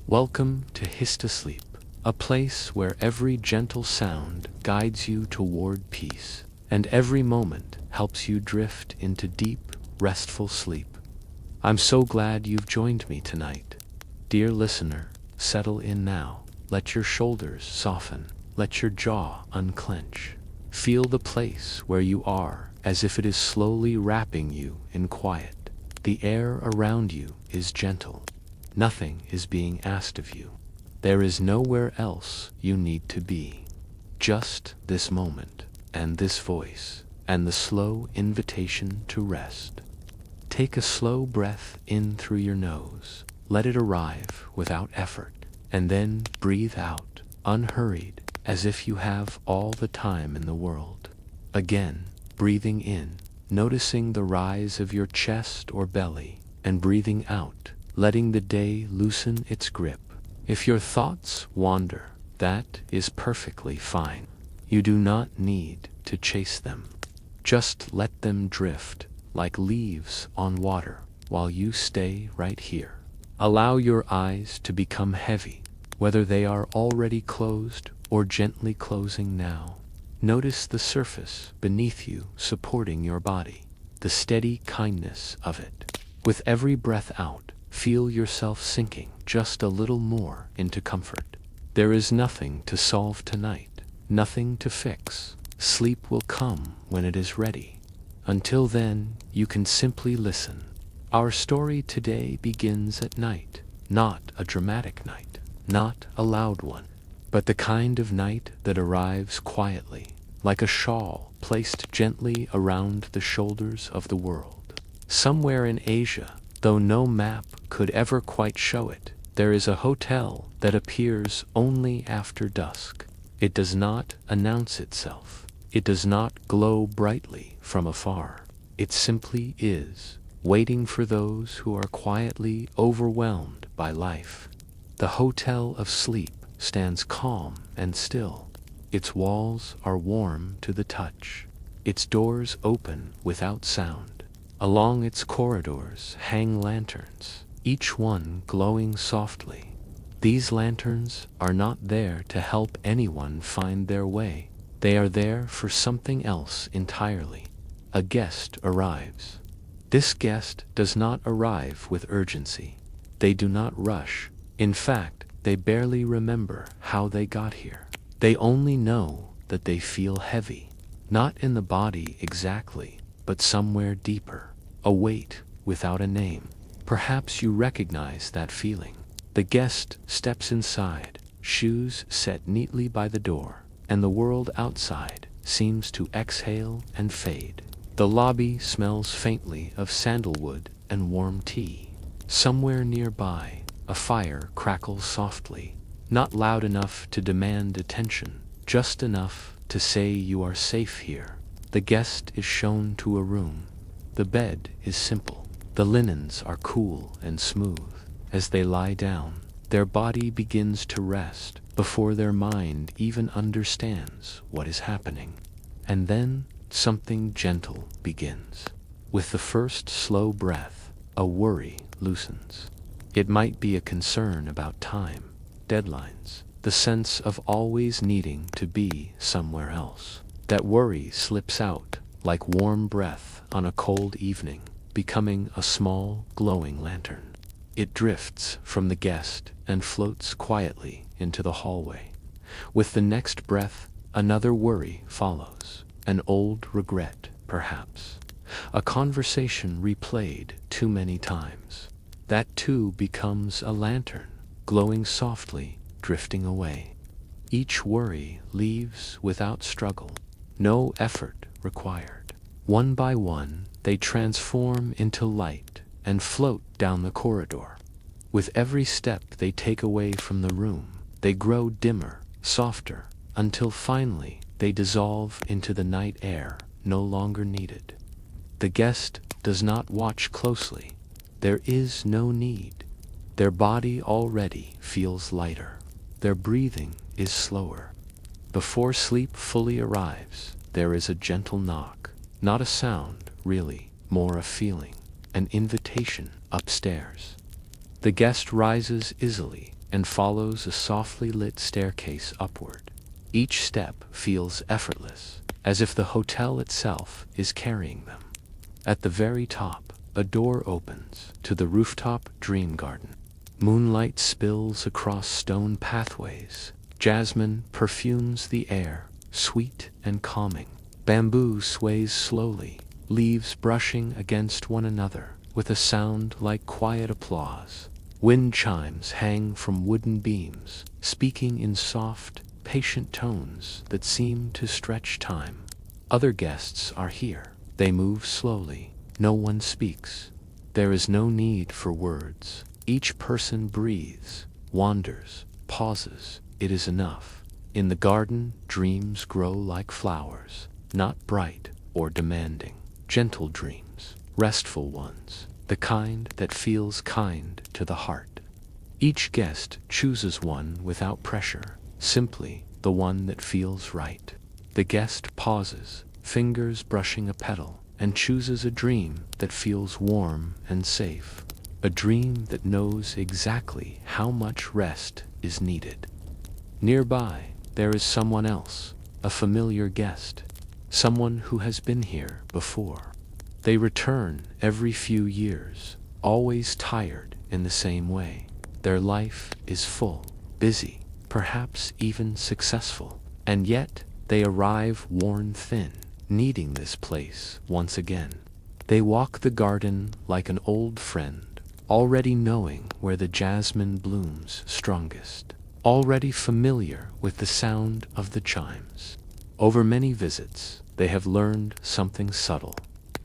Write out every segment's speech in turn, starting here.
Welcome to Histosleep, a place where every gentle sound guides you toward peace, and every moment helps you drift into deep, restful sleep. I'm so glad you've joined me tonight. Dear listener, settle in now. Let your shoulders soften. Let your jaw unclench. Feel the place where you are as if it is slowly wrapping you in quiet. The air around you is gentle. Nothing is being asked of you. There is nowhere else you need to be. Just this moment, and this voice, and the slow invitation to rest. Take a slow breath in through your nose. Let it arrive without effort, and then breathe out, unhurried, as if you have all the time in the world. Again, breathing in, noticing the rise of your chest or belly, and breathing out, letting the day loosen its grip. If your thoughts wander, that is perfectly fine. You do not need to chase them. Just let them drift like leaves on water while you stay right here. Allow your eyes to become heavy, whether they are already closed or gently closing now. Notice the surface beneath you supporting your body, the steady kindness of it. With every breath out, feel yourself sinking just a little more into comfort. There is nothing to solve tonight, nothing to fix. Sleep will come when it is ready. Until then, you can simply listen. Our story today begins at night, not a dramatic night, not a loud one, but the kind of night that arrives quietly, like a shawl placed gently around the shoulders of the world. Somewhere in Asia, though no map could ever quite show it, there is a hotel that appears only after dusk. It does not announce itself. It does not glow brightly from afar. It simply is, waiting for those who are quietly overwhelmed by life. The Hotel of Sleep stands calm and still. Its walls are warm to the touch. Its doors open without sound. Along its corridors hang lanterns, each one glowing softly. These lanterns are not there to help anyone find their way. They are there for something else entirely. A guest arrives. This guest does not arrive with urgency. They do not rush. In fact, they barely remember how they got here. They only know that they feel heavy, not in the body exactly, but somewhere deeper. A weight without a name. Perhaps you recognize that feeling. The guest steps inside, shoes set neatly by the door, and the world outside seems to exhale and fade. The lobby smells faintly of sandalwood and warm tea. Somewhere nearby, a fire crackles softly, not loud enough to demand attention, just enough to say you are safe here. The guest is shown to a room. The bed is simple. The linens are cool and smooth. As they lie down, their body begins to rest before their mind even understands what is happening. And then something gentle begins. With the first slow breath, a worry loosens. It might be a concern about time, deadlines, the sense of always needing to be somewhere else. That worry slips out like warm breath on a cold evening, becoming a small, glowing lantern. It drifts from the guest and floats quietly into the hallway. With the next breath, another worry follows. An old regret, perhaps. A conversation replayed too many times. That too becomes a lantern, glowing softly, drifting away. Each worry leaves without struggle, no effort required. One by one, they transform into light and float down the corridor. With every step they take away from the room, they grow dimmer, softer, until finally they dissolve into the night air, no longer needed. The guest does not watch closely. There is no need. Their body already feels lighter. Their breathing is slower. Before sleep fully arrives, there is a gentle knock. Not a sound, really, more a feeling, an invitation upstairs. The guest rises easily and follows a softly lit staircase upward. Each step feels effortless, as if the hotel itself is carrying them. At the very top, a door opens to the Rooftop Dream Garden. Moonlight spills across stone pathways. Jasmine perfumes the air, sweet and calming. Bamboo sways slowly, leaves brushing against one another, with a sound like quiet applause. Wind chimes hang from wooden beams, speaking in soft, patient tones that seem to stretch time. Other guests are here. They move slowly. No one speaks. There is no need for words. Each person breathes, wanders, pauses. It is enough. In the garden, dreams grow like flowers, not bright or demanding. Gentle dreams, restful ones, the kind that feels kind to the heart. Each guest chooses one without pressure, simply the one that feels right. The guest pauses, fingers brushing a petal, and chooses a dream that feels warm and safe. A dream that knows exactly how much rest is needed. Nearby, there is someone else, a familiar guest, someone who has been here before. They return every few years, always tired in the same way. Their life is full, busy, perhaps even successful, and yet they arrive worn thin, needing this place once again. They walk the garden like an old friend, already knowing where the jasmine blooms strongest, already familiar with the sound of the chimes. Over many visits, they have learned something subtle: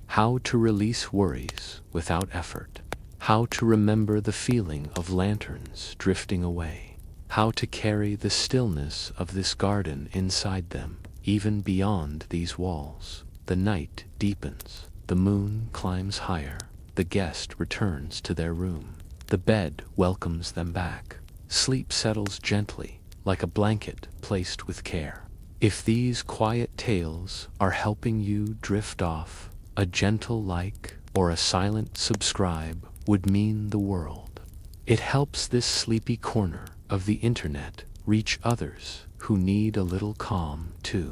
how to release worries without effort, how to remember the feeling of lanterns drifting away, how to carry the stillness of this garden inside them, even beyond these walls. The night deepens, the moon climbs higher, the guest returns to their room. The bed welcomes them back. Sleep settles gently, like a blanket placed with care. If these quiet tales are helping you drift off, a gentle like or a silent subscribe would mean the world. It helps this sleepy corner of the internet reach others who need a little calm too.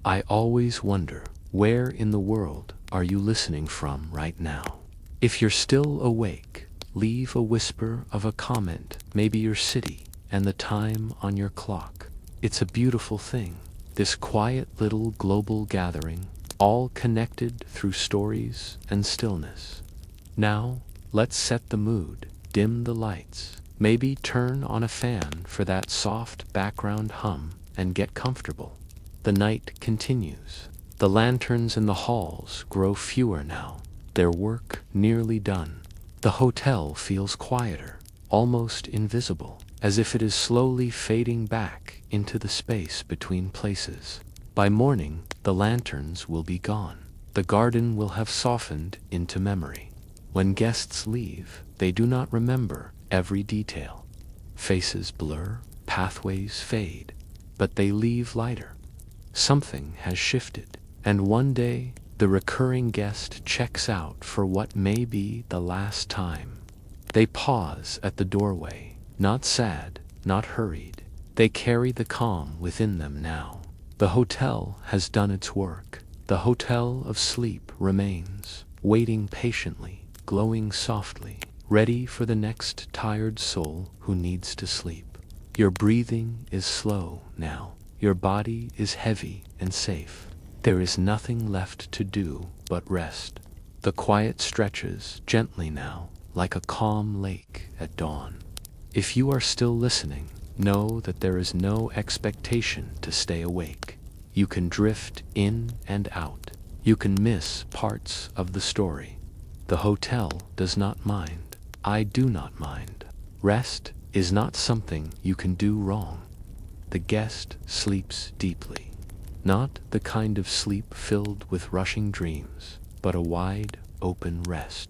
I always wonder, where in the world are you listening from right now? If you're still awake, leave a whisper of a comment, maybe your city and the time on your clock. It's a beautiful thing, this quiet little global gathering, all connected through stories and stillness. Now, let's set the mood, dim the lights, maybe turn on a fan for that soft background hum, and get comfortable. The night continues. The lanterns in the halls grow fewer now, their work nearly done. The hotel feels quieter, almost invisible, as if it is slowly fading back into the space between places. By morning, the lanterns will be gone. The garden will have softened into memory. When guests leave, they do not remember every detail. Faces blur, pathways fade, but they leave lighter. Something has shifted, and one day, the recurring guest checks out for what may be the last time. They pause at the doorway, not sad, not hurried. They carry the calm within them now. The hotel has done its work. The hotel of sleep remains, waiting patiently, glowing softly, ready for the next tired soul who needs to sleep. Your breathing is slow now. Your body is heavy and safe. There is nothing left to do but rest. The quiet stretches gently now, like a calm lake at dawn. If you are still listening, know that there is no expectation to stay awake. You can drift in and out. You can miss parts of the story. The hotel does not mind. I do not mind. Rest is not something you can do wrong. The guest sleeps deeply. Not the kind of sleep filled with rushing dreams, but a wide, open rest.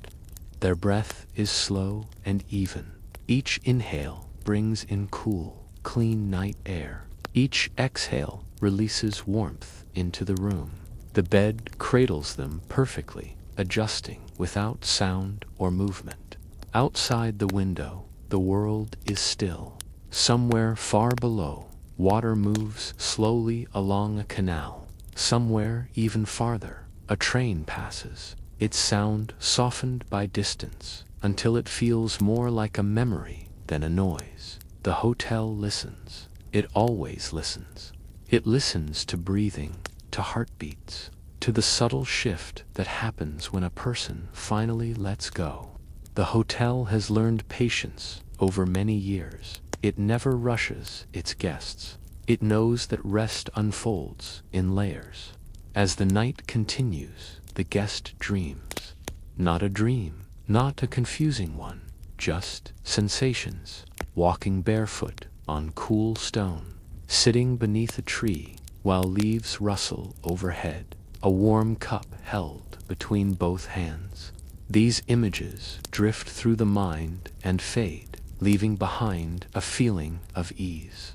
Their breath is slow and even. Each inhale brings in cool, clean night air. Each exhale releases warmth into the room. The bed cradles them perfectly, adjusting without sound or movement. Outside the window, the world is still. Somewhere far below, water moves slowly along a canal. Somewhere even farther, a train passes, its sound softened by distance, until it feels more like a memory than a noise. The hotel listens. It always listens. It listens to breathing, to heartbeats, to the subtle shift that happens when a person finally lets go. The hotel has learned patience over many years. It never rushes its guests. It knows that rest unfolds in layers. As the night continues, the guest dreams. Not a dream, not a confusing one, just sensations. Walking barefoot on cool stone, sitting beneath a tree while leaves rustle overhead, a warm cup held between both hands. These images drift through the mind and fade, leaving behind a feeling of ease.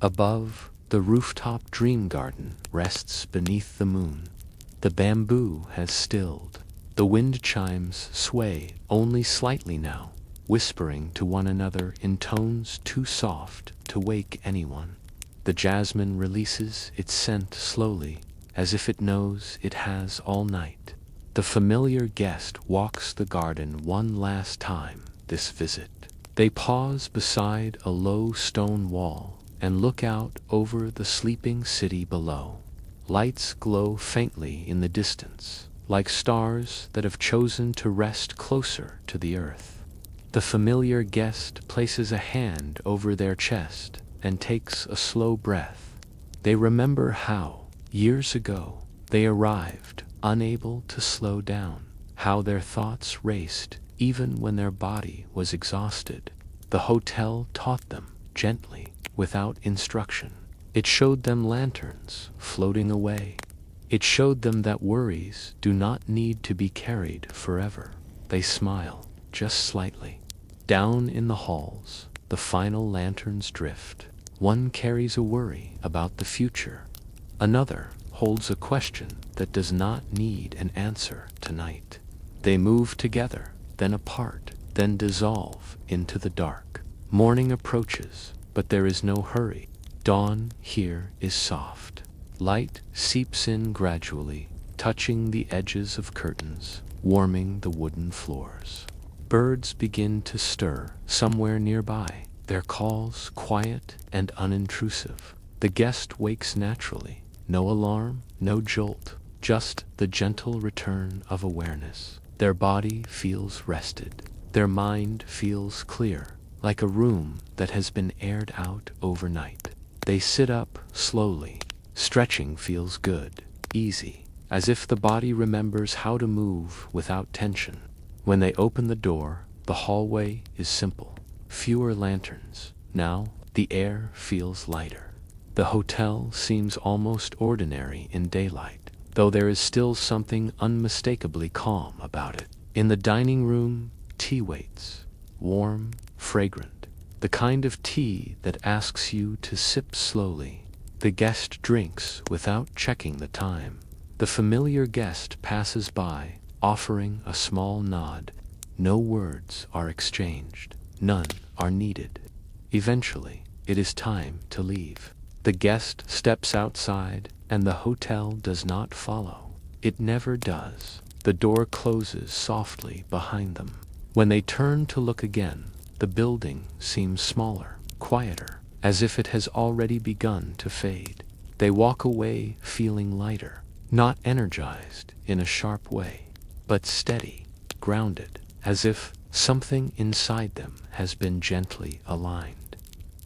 Above, the rooftop dream garden rests beneath the moon. The bamboo has stilled. The wind chimes sway only slightly now, whispering to one another in tones too soft to wake anyone. The jasmine releases its scent slowly, as if it knows it has all night. The familiar guest walks the garden one last time this visit. They pause beside a low stone wall and look out over the sleeping city below. Lights glow faintly in the distance, like stars that have chosen to rest closer to the earth. The familiar guest places a hand over their chest and takes a slow breath. They remember how, years ago, they arrived, unable to slow down, how their thoughts raced even when their body was exhausted. The hotel taught them gently, without instruction. It showed them lanterns floating away. It showed them that worries do not need to be carried forever. They smile, just slightly. Down in the halls, the final lanterns drift. One carries a worry about the future. Another holds a question that does not need an answer tonight. They move together, then apart, then dissolve into the dark. Morning approaches, but there is no hurry. Dawn here is soft. Light seeps in gradually, touching the edges of curtains, warming the wooden floors. Birds begin to stir somewhere nearby, their calls quiet and unintrusive. The guest wakes naturally. No alarm, no jolt, just the gentle return of awareness. Their body feels rested. Their mind feels clear, like a room that has been aired out overnight. They sit up slowly. Stretching feels good, easy, as if the body remembers how to move without tension. When they open the door, the hallway is simple. Fewer lanterns. Now, the air feels lighter. The hotel seems almost ordinary in daylight, though there is still something unmistakably calm about it. In the dining room, tea waits, warm, fragrant, the kind of tea that asks you to sip slowly. The guest drinks without checking the time. The familiar guest passes by, offering a small nod. No words are exchanged. None are needed. Eventually, it is time to leave. The guest steps outside, and the hotel does not follow. It never does. The door closes softly behind them. When they turn to look again, the building seems smaller, quieter, as if it has already begun to fade. They walk away feeling lighter, not energized in a sharp way, but steady, grounded, as if something inside them has been gently aligned.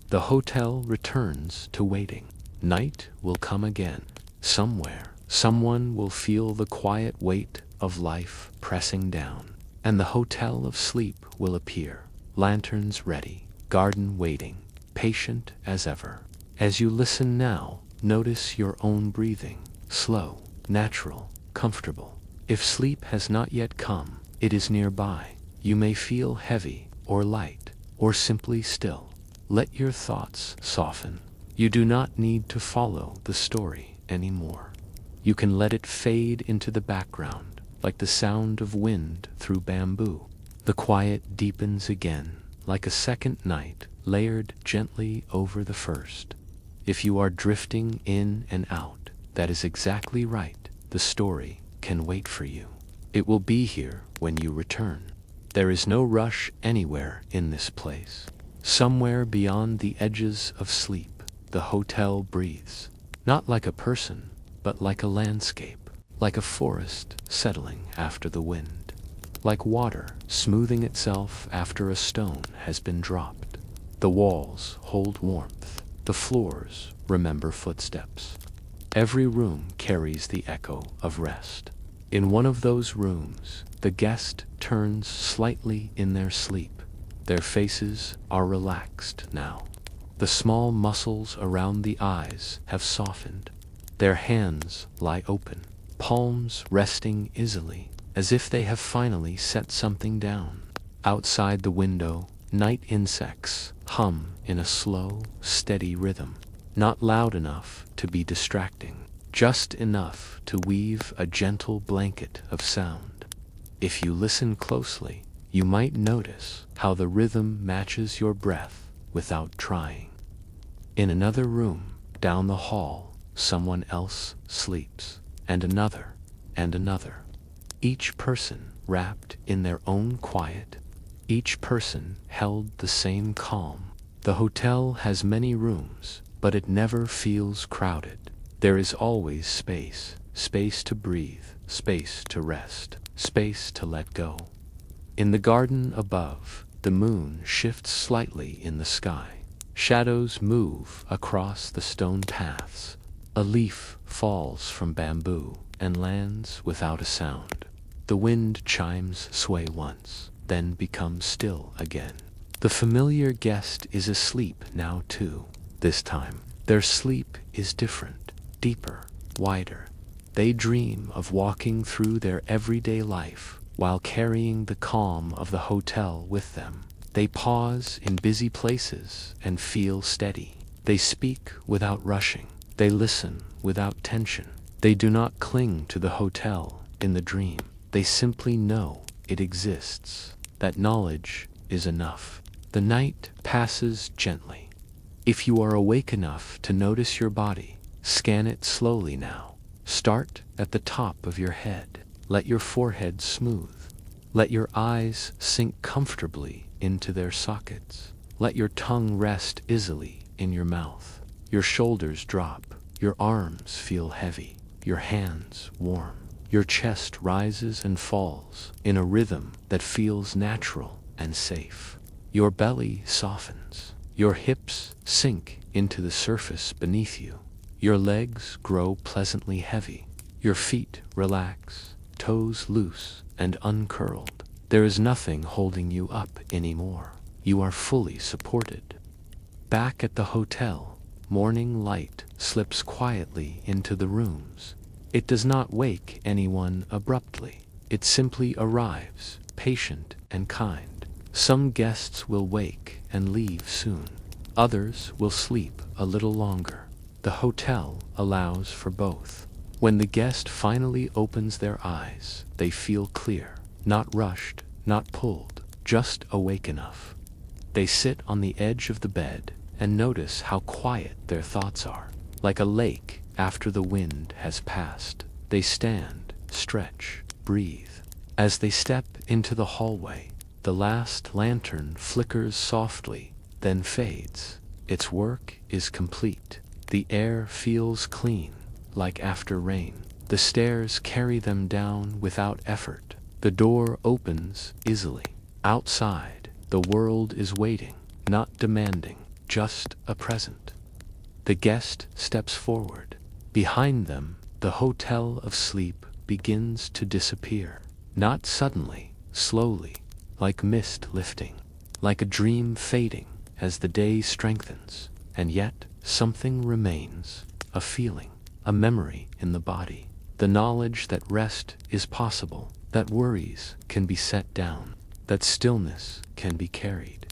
The hotel returns to waiting. Night will come again. Somewhere, someone will feel the quiet weight of life pressing down, and the hotel of sleep will appear. Lanterns ready, garden waiting, patient as ever. As you listen now, notice your own breathing, slow, natural, comfortable. If sleep has not yet come, it is nearby. You may feel heavy or light or simply still. Let your thoughts soften. You do not need to follow the story anymore. You can let it fade into the background, like the sound of wind through bamboo. The quiet deepens again, like a second night layered gently over the first. If you are drifting in and out, that is exactly right. The story can wait for you. It will be here when you return. There is no rush anywhere in this place. Somewhere beyond the edges of sleep, the hotel breathes, not like a person, but like a landscape, like a forest settling after the wind, like water smoothing itself after a stone has been dropped. The walls hold warmth, the floors remember footsteps. Every room carries the echo of rest. In one of those rooms, the guest turns slightly in their sleep. Their faces are relaxed now. The small muscles around the eyes have softened. Their hands lie open, palms resting easily, as if they have finally set something down. Outside the window, night insects hum in a slow, steady rhythm, not loud enough to be distracting, just enough to weave a gentle blanket of sound. If you listen closely, you might notice how the rhythm matches your breath without trying. In another room, down the hall, someone else sleeps, and another, each person wrapped in their own quiet, each person held the same calm. The hotel has many rooms, but it never feels crowded. There is always space, space to breathe, space to rest, space to let go. In the garden above, the moon shifts slightly in the sky. Shadows move across the stone paths. A leaf falls from bamboo and lands without a sound. The wind chimes sway once, then becomes still again. The familiar guest is asleep now too. This time, their sleep is different, deeper, wider. They dream of walking through their everyday life while carrying the calm of the hotel with them. They pause in busy places and feel steady. They speak without rushing. They listen without tension. They do not cling to the hotel in the dream. They simply know it exists. That knowledge is enough. The night passes gently. If you are awake enough to notice your body, scan it slowly now. Start at the top of your head. Let your forehead smooth. Let your eyes sink comfortably into their sockets. Let your tongue rest easily in your mouth. Your shoulders drop. Your arms feel heavy. Your hands warm. Your chest rises and falls in a rhythm that feels natural and safe. Your belly softens. Your hips sink into the surface beneath you. Your legs grow pleasantly heavy. Your feet relax, toes loose and uncurled. There is nothing holding you up anymore. You are fully supported. Back at the hotel, morning light slips quietly into the rooms. It does not wake anyone abruptly. It simply arrives, patient and kind. Some guests will wake and leave soon. Others will sleep a little longer. The hotel allows for both. When the guest finally opens their eyes, they feel clear, not rushed, not pulled, just awake enough. They sit on the edge of the bed and notice how quiet their thoughts are. Like a lake after the wind has passed, they stand, stretch, breathe. As they step into the hallway, the last lantern flickers softly, then fades. Its work is complete. The air feels clean, like after rain. The stairs carry them down without effort. The door opens easily. Outside, the world is waiting, not demanding, just a present. The guest steps forward. Behind them, the hotel of sleep begins to disappear. Not suddenly, slowly, like mist lifting, like a dream fading as the day strengthens. And yet, something remains, a feeling, a memory in the body, the knowledge that rest is possible, that worries can be set down, that stillness can be carried.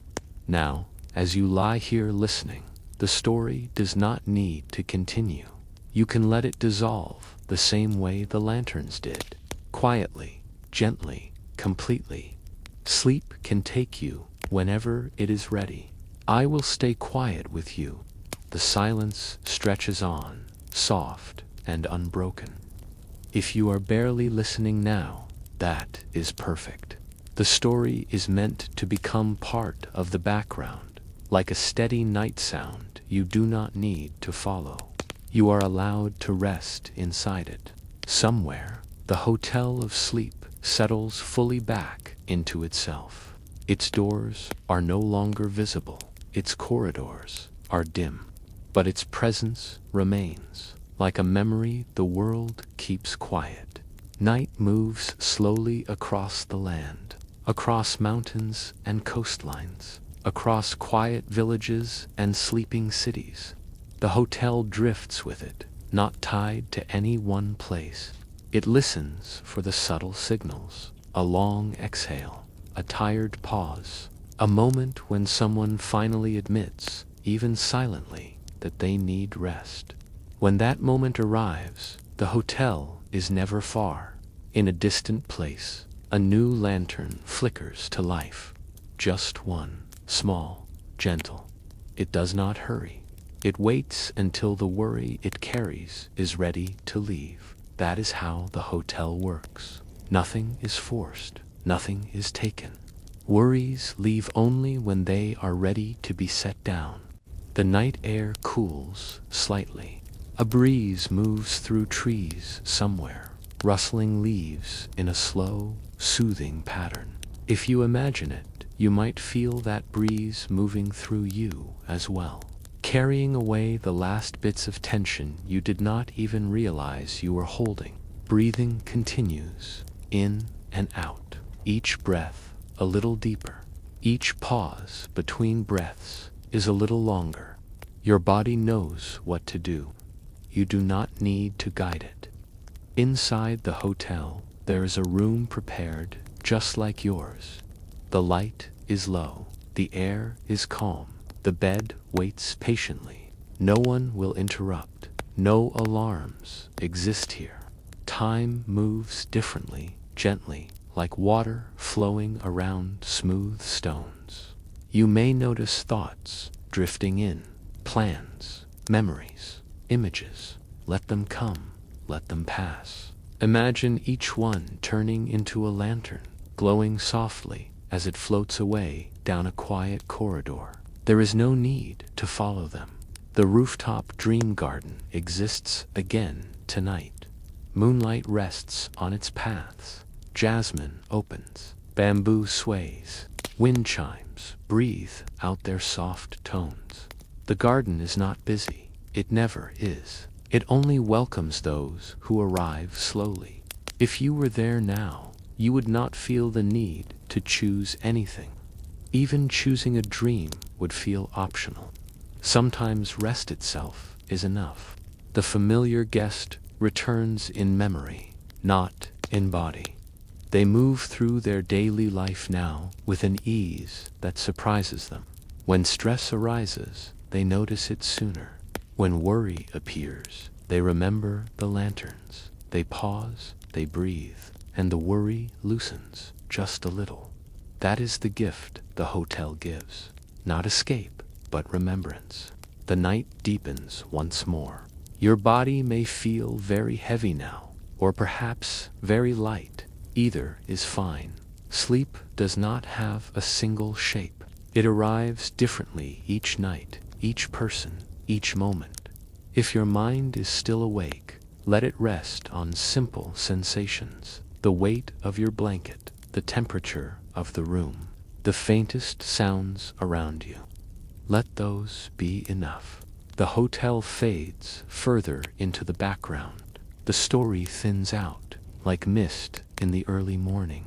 Now, as you lie here listening, the story does not need to continue. You can let it dissolve the same way the lanterns did, quietly, gently, completely. Sleep can take you whenever it is ready. I will stay quiet with you. The silence stretches on, soft and unbroken. If you are barely listening now, that is perfect. The story is meant to become part of the background, like a steady night sound you do not need to follow. You are allowed to rest inside it. Somewhere, the hotel of sleep settles fully back into itself. Its doors are no longer visible, its corridors are dim, but its presence remains. Like a memory, the world keeps quiet. Night moves slowly across the land, across mountains and coastlines, across quiet villages and sleeping cities. The hotel drifts with it, not tied to any one place. It listens for the subtle signals, a long exhale, a tired pause, a moment when someone finally admits, even silently, that they need rest. When that moment arrives, the hotel is never far. In a distant place, a new lantern flickers to life. Just one, small, gentle. It does not hurry. It waits until the worry it carries is ready to leave. That is how the hotel works. Nothing is forced. Nothing is taken. Worries leave only when they are ready to be set down. The night air cools slightly. A breeze moves through trees somewhere, rustling leaves in a slow, soothing pattern. If you imagine it, you might feel that breeze moving through you as well, carrying away the last bits of tension you did not even realize you were holding. Breathing continues, in and out, each breath a little deeper. Each pause between breaths is a little longer. Your body knows what to do. You do not need to guide it. Inside the hotel, there is a room prepared just like yours. The light is low. The air is calm. The bed waits patiently. No one will interrupt. No alarms exist here. Time moves differently, gently, like water flowing around smooth stones. You may notice thoughts drifting in, plans, memories, images. Let them come, let them pass. Imagine each one turning into a lantern, glowing softly as it floats away down a quiet corridor. There is no need to follow them. The Rooftop Dream Garden exists again tonight. Moonlight rests on its paths. Jasmine opens. Bamboo sways. Wind chimes breathe out their soft tones. The garden is not busy. It never is. It only welcomes those who arrive slowly. If you were there now, you would not feel the need to choose anything. Even choosing a dream would feel optional. Sometimes rest itself is enough. The familiar guest returns in memory, not in body. They move through their daily life now with an ease that surprises them. When stress arises, they notice it sooner. When worry appears, they remember the lanterns. They pause, they breathe, and the worry loosens just a little. That is the gift the hotel gives. Not escape, but remembrance. The night deepens once more. Your body may feel very heavy now, or perhaps very light. Either is fine. Sleep does not have a single shape. It arrives differently each night, each person, each moment. If your mind is still awake, let it rest on simple sensations. The weight of your blanket, the temperature of the room, the faintest sounds around you. Let those be enough. The hotel fades further into the background. The story thins out, like mist in the early morning.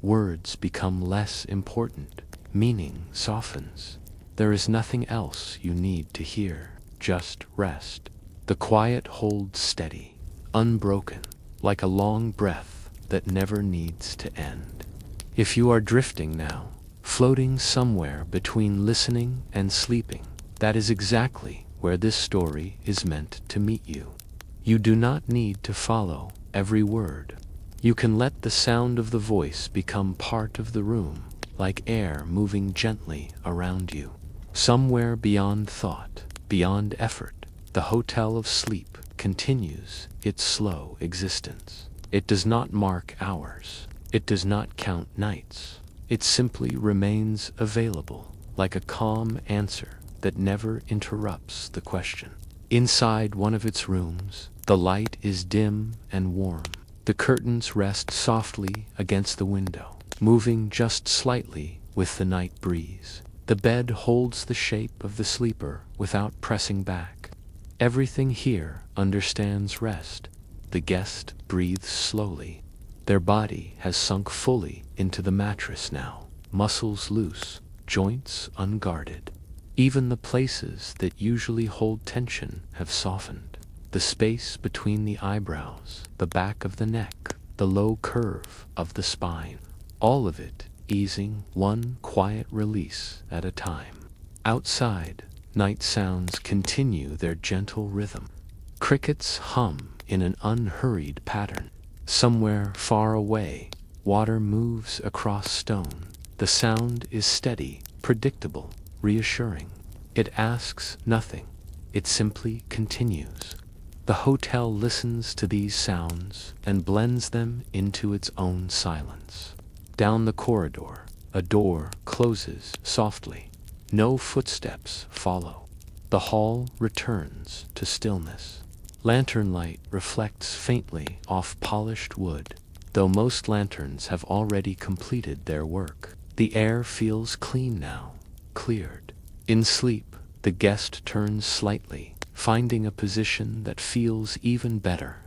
Words become less important. Meaning softens. There is nothing else you need to hear. Just rest. The quiet holds steady, unbroken, like a long breath that never needs to end. If you are drifting now, floating somewhere between listening and sleeping, that is exactly where this story is meant to meet you. You do not need to follow every word. You can let the sound of the voice become part of the room, like air moving gently around you. Somewhere beyond thought, beyond effort, the Hotel of Sleep continues its slow existence. It does not mark hours. It does not count nights. It simply remains available, like a calm answer that never interrupts the question. Inside one of its rooms, the light is dim and warm. The curtains rest softly against the window, moving just slightly with the night breeze. The bed holds the shape of the sleeper without pressing back. Everything here understands rest. The guest breathes slowly. Their body has sunk fully into the mattress now, muscles loose, joints unguarded. Even the places that usually hold tension have softened. The space between the eyebrows, the back of the neck, the low curve of the spine, all of it easing one quiet release at a time. Outside, night sounds continue their gentle rhythm. Crickets hum in an unhurried pattern. Somewhere far away, water moves across stone. The sound is steady, predictable, reassuring. It asks nothing. It simply continues. The hotel listens to these sounds and blends them into its own silence. Down the corridor, a door closes softly. No footsteps follow. The hall returns to stillness. Lantern light reflects faintly off polished wood, though most lanterns have already completed their work. The air feels clean now, cleared. In sleep, the guest turns slightly, finding a position that feels even better.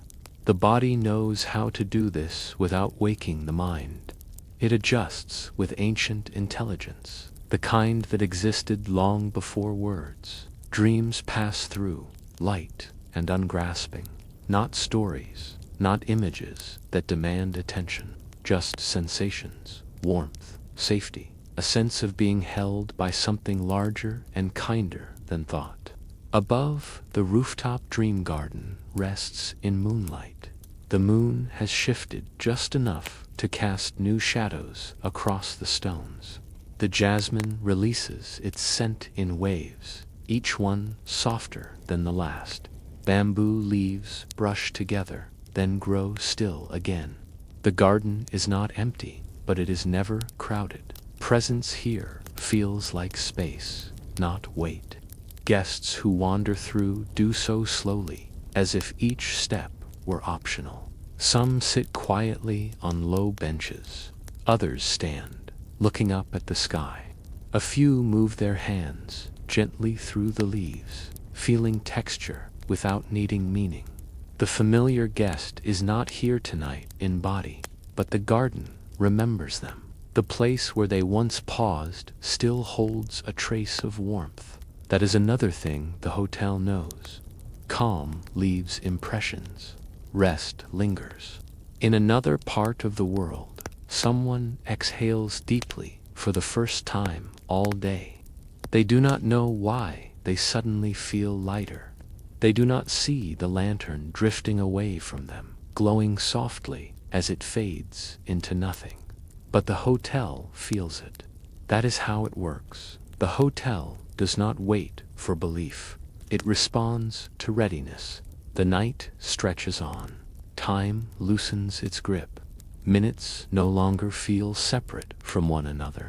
The body knows how to do this without waking the mind. It adjusts with ancient intelligence, the kind that existed long before words. Dreams pass through, light and ungrasping, not stories, not images that demand attention, just sensations, warmth, safety, a sense of being held by something larger and kinder than thought. Above, the rooftop dream garden rests in moonlight. The moon has shifted just enough to cast new shadows across the stones. The jasmine releases its scent in waves, each one softer than the last. Bamboo leaves brush together, then grow still again. The garden is not empty, but it is never crowded. Presence here feels like space, not weight. Guests who wander through do so slowly, as if each step were optional. Some sit quietly on low benches. Others stand, looking up at the sky. A few move their hands gently through the leaves, feeling texture without needing meaning. The familiar guest is not here tonight in body, but the garden remembers them. The place where they once paused still holds a trace of warmth. That is another thing the hotel knows. Calm leaves impressions. Rest lingers. In another part of the world, someone exhales deeply for the first time all day. They do not know why they suddenly feel lighter. They do not see the lantern drifting away from them, glowing softly as it fades into nothing. But the hotel feels it. That is how it works. The hotel does not wait for belief. It responds to readiness. The night stretches on. Time loosens its grip. Minutes no longer feel separate from one another.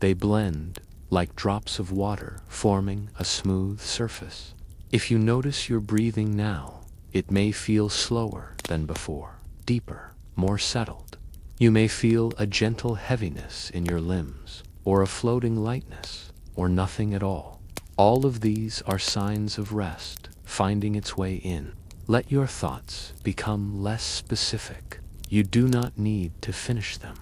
They blend like drops of water forming a smooth surface. If you notice your breathing now, it may feel slower than before, deeper, more settled. You may feel a gentle heaviness in your limbs, or a floating lightness, or nothing at all. All of these are signs of rest, finding its way in. Let your thoughts become less specific. You do not need to finish them.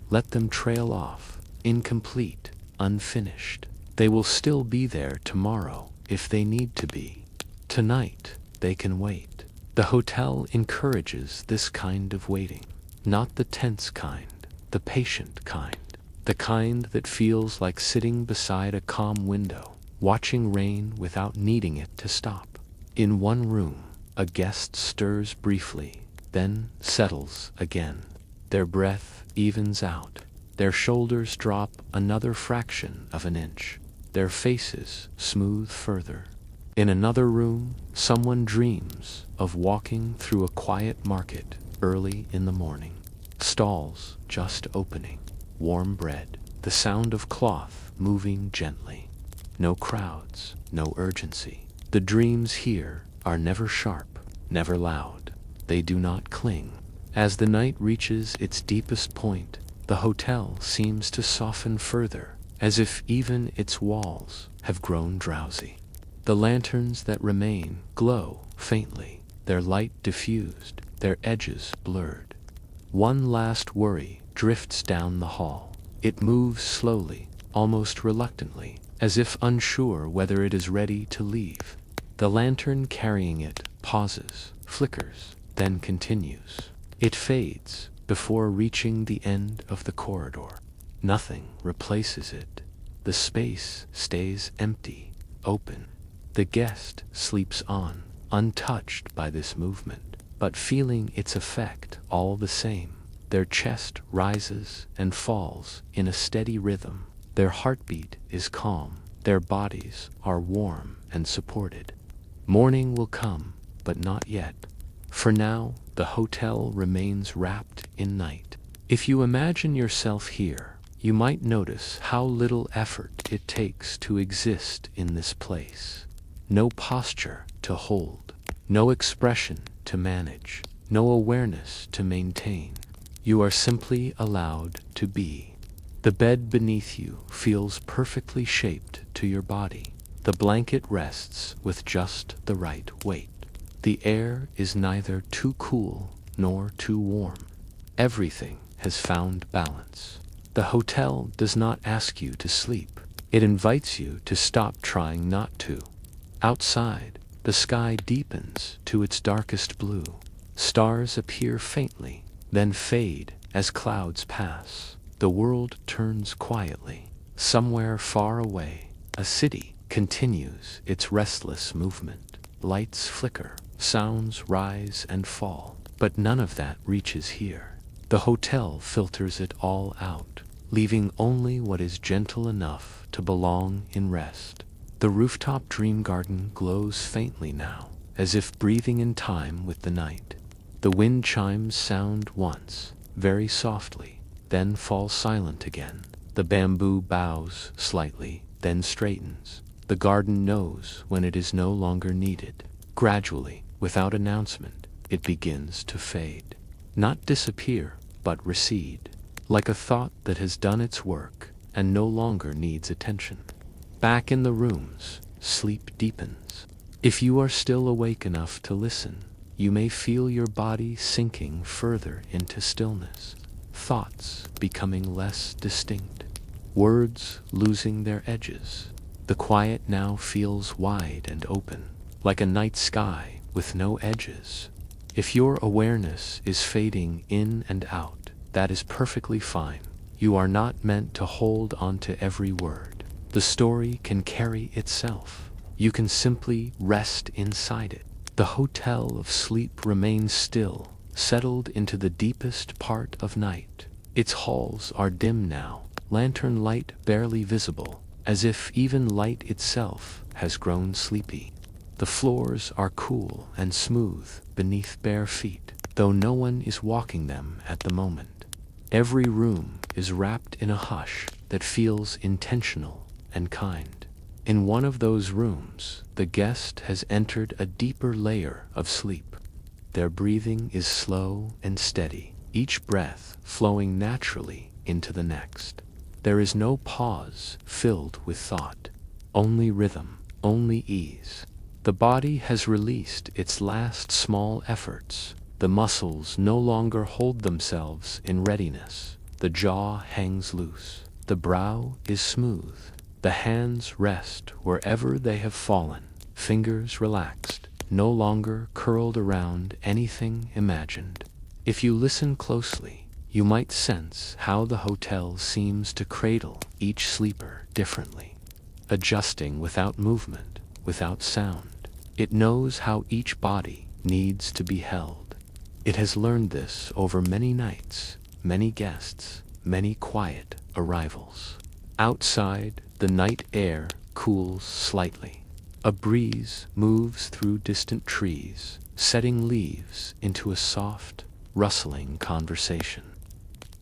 Let them trail off, incomplete, unfinished. They will still be there tomorrow if they need to be. Tonight, they can wait. The hotel encourages this kind of waiting. Not the tense kind, the patient kind. The kind that feels like sitting beside a calm window, watching rain without needing it to stop. In one room, a guest stirs briefly, then settles again. Their breath evens out. Their shoulders drop another fraction of an inch. Their faces smooth further. In another room, someone dreams of walking through a quiet market early in the morning. Stalls just opening. Warm bread. The sound of cloth moving gently. No crowds, no urgency. The dreams here are never sharp, never loud. They do not cling. As the night reaches its deepest point, the hotel seems to soften further, as if even its walls have grown drowsy. The lanterns that remain glow faintly, their light diffused, their edges blurred. One last worry drifts down the hall. It moves slowly, almost reluctantly, as if unsure whether it is ready to leave. The lantern carrying it pauses, flickers, then continues. It fades before reaching the end of the corridor. Nothing replaces it. The space stays empty, open. The guest sleeps on, untouched by this movement, but feeling its effect all the same. Their chest rises and falls in a steady rhythm. Their heartbeat is calm. Their bodies are warm and supported. Morning will come, but not yet. For now, the hotel remains wrapped in night. If you imagine yourself here, you might notice how little effort it takes to exist in this place. No posture to hold, no expression to manage, no awareness to maintain. You are simply allowed to be. The bed beneath you feels perfectly shaped to your body. The blanket rests with just the right weight. The air is neither too cool nor too warm. Everything has found balance. The hotel does not ask you to sleep. It invites you to stop trying not to. Outside, the sky deepens to its darkest blue. Stars appear faintly, then fade as clouds pass. The world turns quietly. Somewhere far away, a city continues its restless movement. Lights flicker, sounds rise and fall, but none of that reaches here. The hotel filters it all out, leaving only what is gentle enough to belong in rest. The Rooftop Dream Garden glows faintly now, as if breathing in time with the night. The wind chimes sound once, very softly, then fall silent again. The bamboo bows slightly, then straightens. The garden knows when it is no longer needed. Gradually, without announcement, it begins to fade. Not disappear, but recede, like a thought that has done its work and no longer needs attention. Back in the rooms, sleep deepens. If you are still awake enough to listen, you may feel your body sinking further into stillness, thoughts becoming less distinct, words losing their edges. The quiet now feels wide and open, like a night sky with no edges. If your awareness is fading in and out, that is perfectly fine. You are not meant to hold on to every word. The story can carry itself. You can simply rest inside it. The hotel of sleep remains still, settled into the deepest part of night. Its halls are dim now, lantern light barely visible, as if even light itself has grown sleepy. The floors are cool and smooth beneath bare feet, though no one is walking them at the moment. Every room is wrapped in a hush that feels intentional and kind. In one of those rooms, the guest has entered a deeper layer of sleep. Their breathing is slow and steady, each breath flowing naturally into the next. There is no pause filled with thought, only rhythm, only ease. The body has released its last small efforts. The muscles no longer hold themselves in readiness. The jaw hangs loose. The brow is smooth. The hands rest wherever they have fallen, fingers relaxed, no longer curled around anything imagined. If you listen closely, you might sense how the hotel seems to cradle each sleeper differently, adjusting without movement, without sound. It knows how each body needs to be held. It has learned this over many nights, many guests, many quiet arrivals. Outside, the night air cools slightly. A breeze moves through distant trees, setting leaves into a soft, rustling conversation.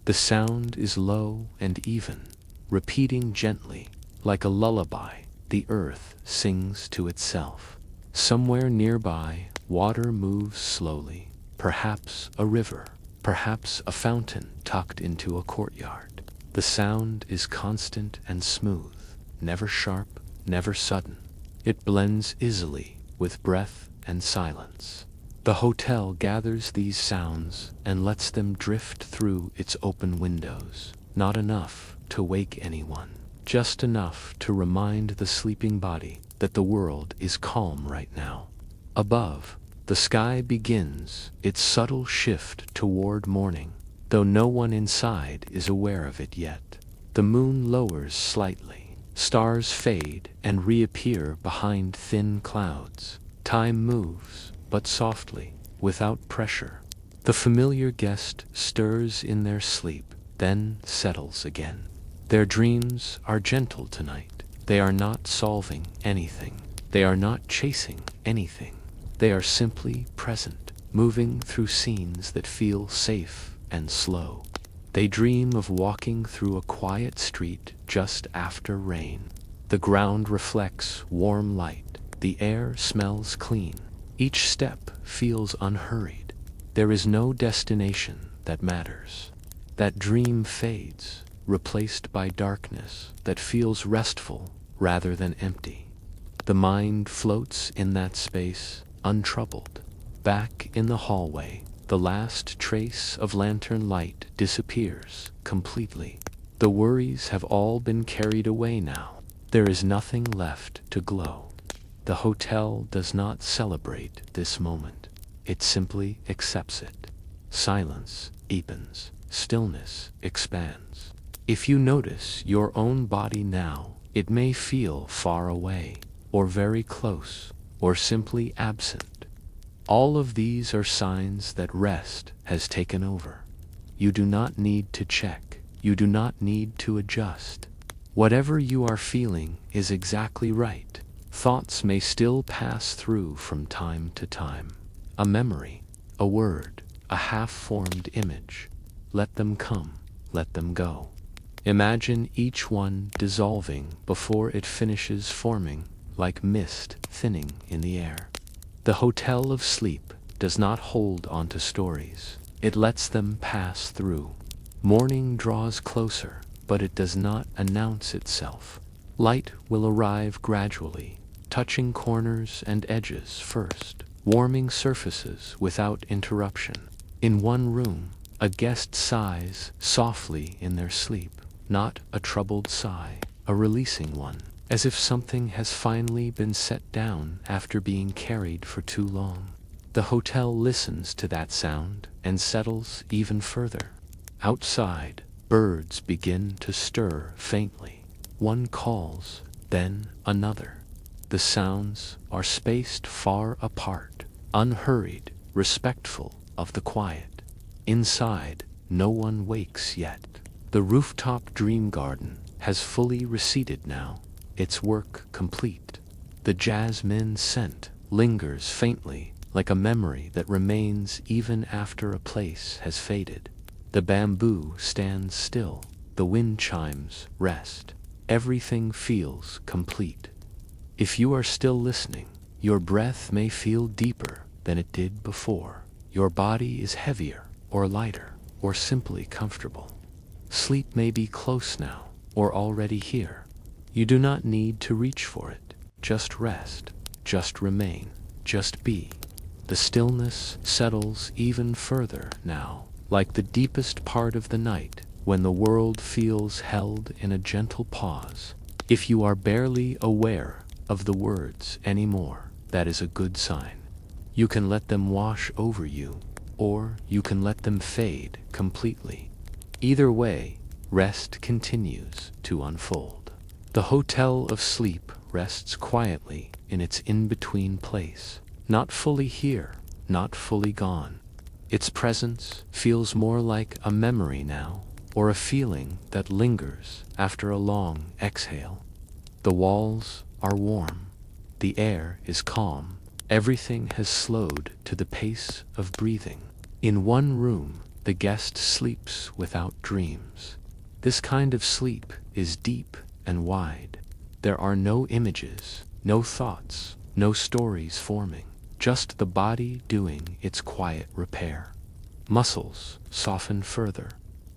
The sound is low and even, repeating gently, like a lullaby. The earth sings to itself. Somewhere nearby, water moves slowly, perhaps a river, perhaps a fountain tucked into a courtyard. The sound is constant and smooth, never sharp, never sudden. It blends easily with breath and silence. The hotel gathers these sounds and lets them drift through its open windows, not enough to wake anyone, just enough to remind the sleeping body that the world is calm right now. Above, the sky begins its subtle shift toward morning, though no one inside is aware of it yet. The moon lowers slightly, stars fade and reappear behind thin clouds. Time moves, but softly, without pressure. The familiar guest stirs in their sleep, then settles again. Their dreams are gentle tonight. They are not solving anything. They are not chasing anything. They are simply present, moving through scenes that feel safe and slow. They dream of walking through a quiet street just after rain. The ground reflects warm light. The air smells clean. Each step feels unhurried. There is no destination that matters. That dream fades, replaced by darkness that feels restful rather than empty. The mind floats in that space, untroubled. Back in the hallway, the last trace of lantern light disappears completely. The worries have all been carried away now. There is nothing left to glow. The hotel does not celebrate this moment. It simply accepts it. Silence deepens. Stillness expands. If you notice your own body now, it may feel far away, or very close, or simply absent. All of these are signs that rest has taken over. You do not need to check. You do not need to adjust. Whatever you are feeling is exactly right. Thoughts may still pass through from time to time. A memory, a word, a half-formed image. Let them come, let them go. Imagine each one dissolving before it finishes forming, like mist thinning in the air. The hotel of sleep does not hold onto stories. It lets them pass through. Morning draws closer, but it does not announce itself. Light will arrive gradually, touching corners and edges first, warming surfaces without interruption. In one room, a guest sighs softly in their sleep, not a troubled sigh, a releasing one, as if something has finally been set down after being carried for too long. The hotel listens to that sound and settles even further. Outside, birds begin to stir faintly. One calls, then another. The sounds are spaced far apart, unhurried, respectful of the quiet. Inside, no one wakes yet. The Rooftop Dream Garden has fully receded now, its work complete. The jasmine scent lingers faintly, like a memory that remains even after a place has faded. The bamboo stands still, the wind chimes rest. Everything feels complete. If you are still listening, your breath may feel deeper than it did before. Your body is heavier or lighter or simply comfortable. Sleep may be close now or already here. You do not need to reach for it. Just rest, just remain, just be. The stillness settles even further now, like the deepest part of the night when the world feels held in a gentle pause. If you are barely aware of the words anymore, that is a good sign. You can let them wash over you, or you can let them fade completely. Either way, rest continues to unfold. The hotel of sleep rests quietly in its in-between place, not fully here, not fully gone. Its presence feels more like a memory now, or a feeling that lingers after a long exhale. The walls are warm. The air is calm. Everything has slowed to the pace of breathing. In one room, the guest sleeps without dreams. This kind of sleep is deep and wide. There are no images, no thoughts, no stories forming, just the body doing its quiet repair. Muscles soften further.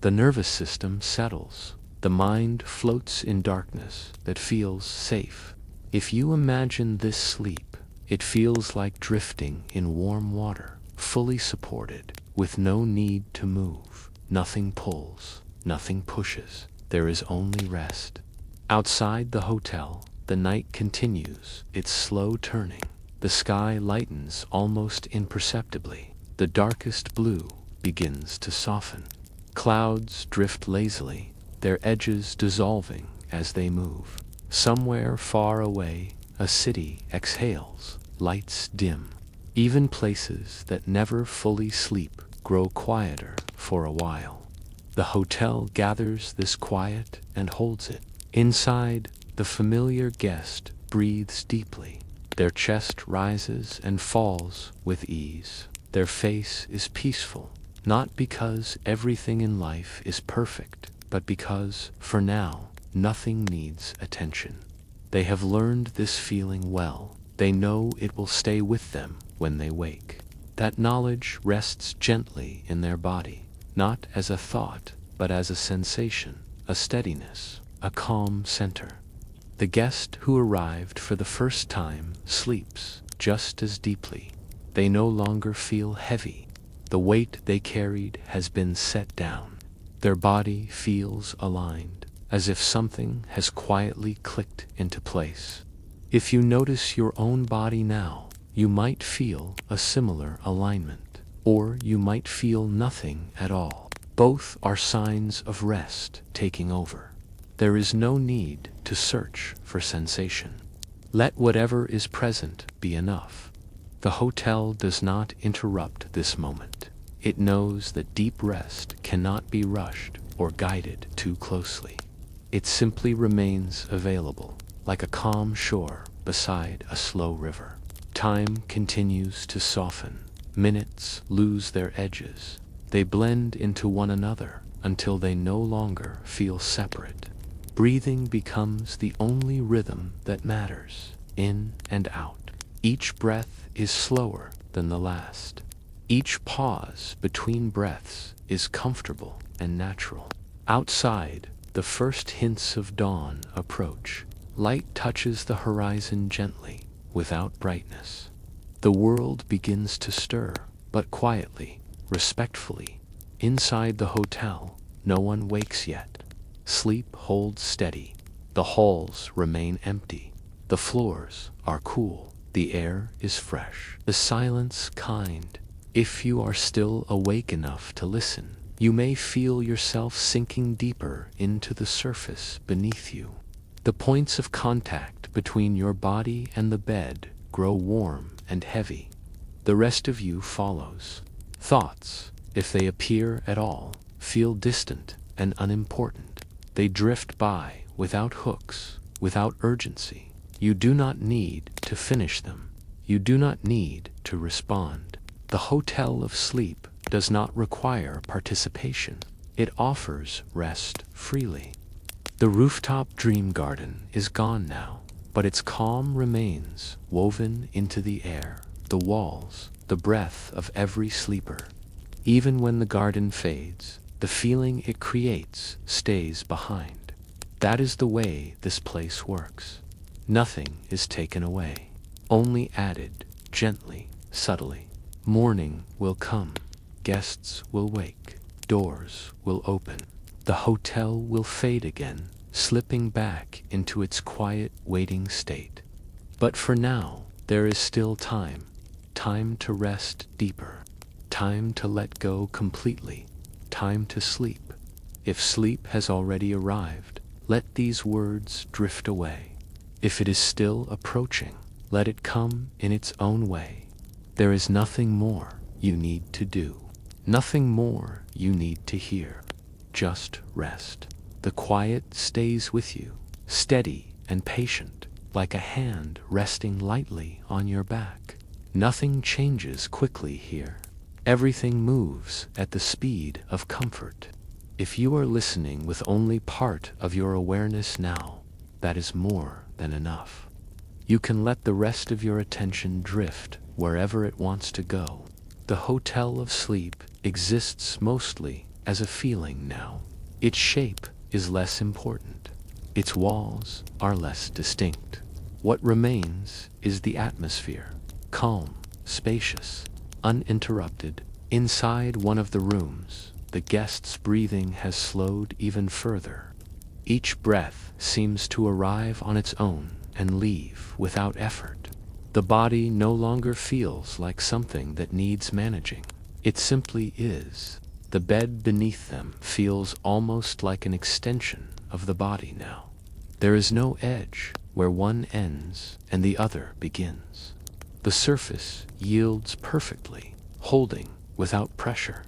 The nervous system settles. The mind floats in darkness that feels safe. If you imagine this sleep, it feels like drifting in warm water, fully supported, with no need to move. Nothing pulls, nothing pushes. There is only rest. Outside the hotel, the night continues its slow turning. The sky lightens almost imperceptibly. The darkest blue begins to soften. Clouds drift lazily, their edges dissolving as they move. Somewhere far away, a city exhales, lights dim. Even places that never fully sleep grow quieter for a while. The hotel gathers this quiet and holds it. Inside, the familiar guest breathes deeply. Their chest rises and falls with ease. Their face is peaceful, not because everything in life is perfect, but because, for now, nothing needs attention. They have learned this feeling well. They know it will stay with them when they wake. That knowledge rests gently in their body, not as a thought, but as a sensation, a steadiness, a calm center. The guest who arrived for the first time sleeps just as deeply. They no longer feel heavy. The weight they carried has been set down. Their body feels aligned, as if something has quietly clicked into place. If you notice your own body now, you might feel a similar alignment, or you might feel nothing at all. Both are signs of rest taking over. There is no need to search for sensation. Let whatever is present be enough. The hotel does not interrupt this moment. It knows that deep rest cannot be rushed or guided too closely. It simply remains available, like a calm shore beside a slow river. Time continues to soften. Minutes lose their edges. They blend into one another until they no longer feel separate. Breathing becomes the only rhythm that matters, in and out. Each breath is slower than the last. Each pause between breaths is comfortable and natural. Outside, the first hints of dawn approach. Light touches the horizon gently, without brightness. The world begins to stir, but quietly, respectfully. Inside the hotel, no one wakes yet. Sleep holds steady. The halls remain empty. The floors are cool. The air is fresh. The silence kind. If you are still awake enough to listen, you may feel yourself sinking deeper into the surface beneath you. The points of contact between your body and the bed grow warm and heavy. The rest of you follows. Thoughts, if they appear at all, feel distant and unimportant. They drift by without hooks, without urgency. You do not need to finish them. You do not need to respond. The hotel of sleep does not require participation. It offers rest freely. The Rooftop Dream Garden is gone now, but its calm remains woven into the air, the walls, the breath of every sleeper. Even when the garden fades, the feeling it creates stays behind. That is the way this place works. Nothing is taken away, only added, gently, subtly. Morning will come, guests will wake, doors will open. The hotel will fade again, slipping back into its quiet waiting state. But for now, there is still time. Time to rest deeper. Time to let go completely. Time to sleep. If sleep has already arrived, let these words drift away. If it is still approaching, let it come in its own way. There is nothing more you need to do. Nothing more you need to hear. just rest. The quiet stays with you, steady and patient, like a hand resting lightly on your back. Nothing changes quickly here. Everything moves at the speed of comfort. If you are listening with only part of your awareness now, that is more than enough. You can let the rest of your attention drift wherever it wants to go. The Hotel of Sleep exists mostly as a feeling now. Its shape is less important. Its walls are less distinct. What remains is the atmosphere, calm, spacious, uninterrupted. Inside one of the rooms, the guest's breathing has slowed even further. Each breath seems to arrive on its own and leave without effort. The body no longer feels like something that needs managing. It simply is. The bed beneath them feels almost like an extension of the body now. There is no edge where one ends and the other begins. The surface yields perfectly, holding without pressure.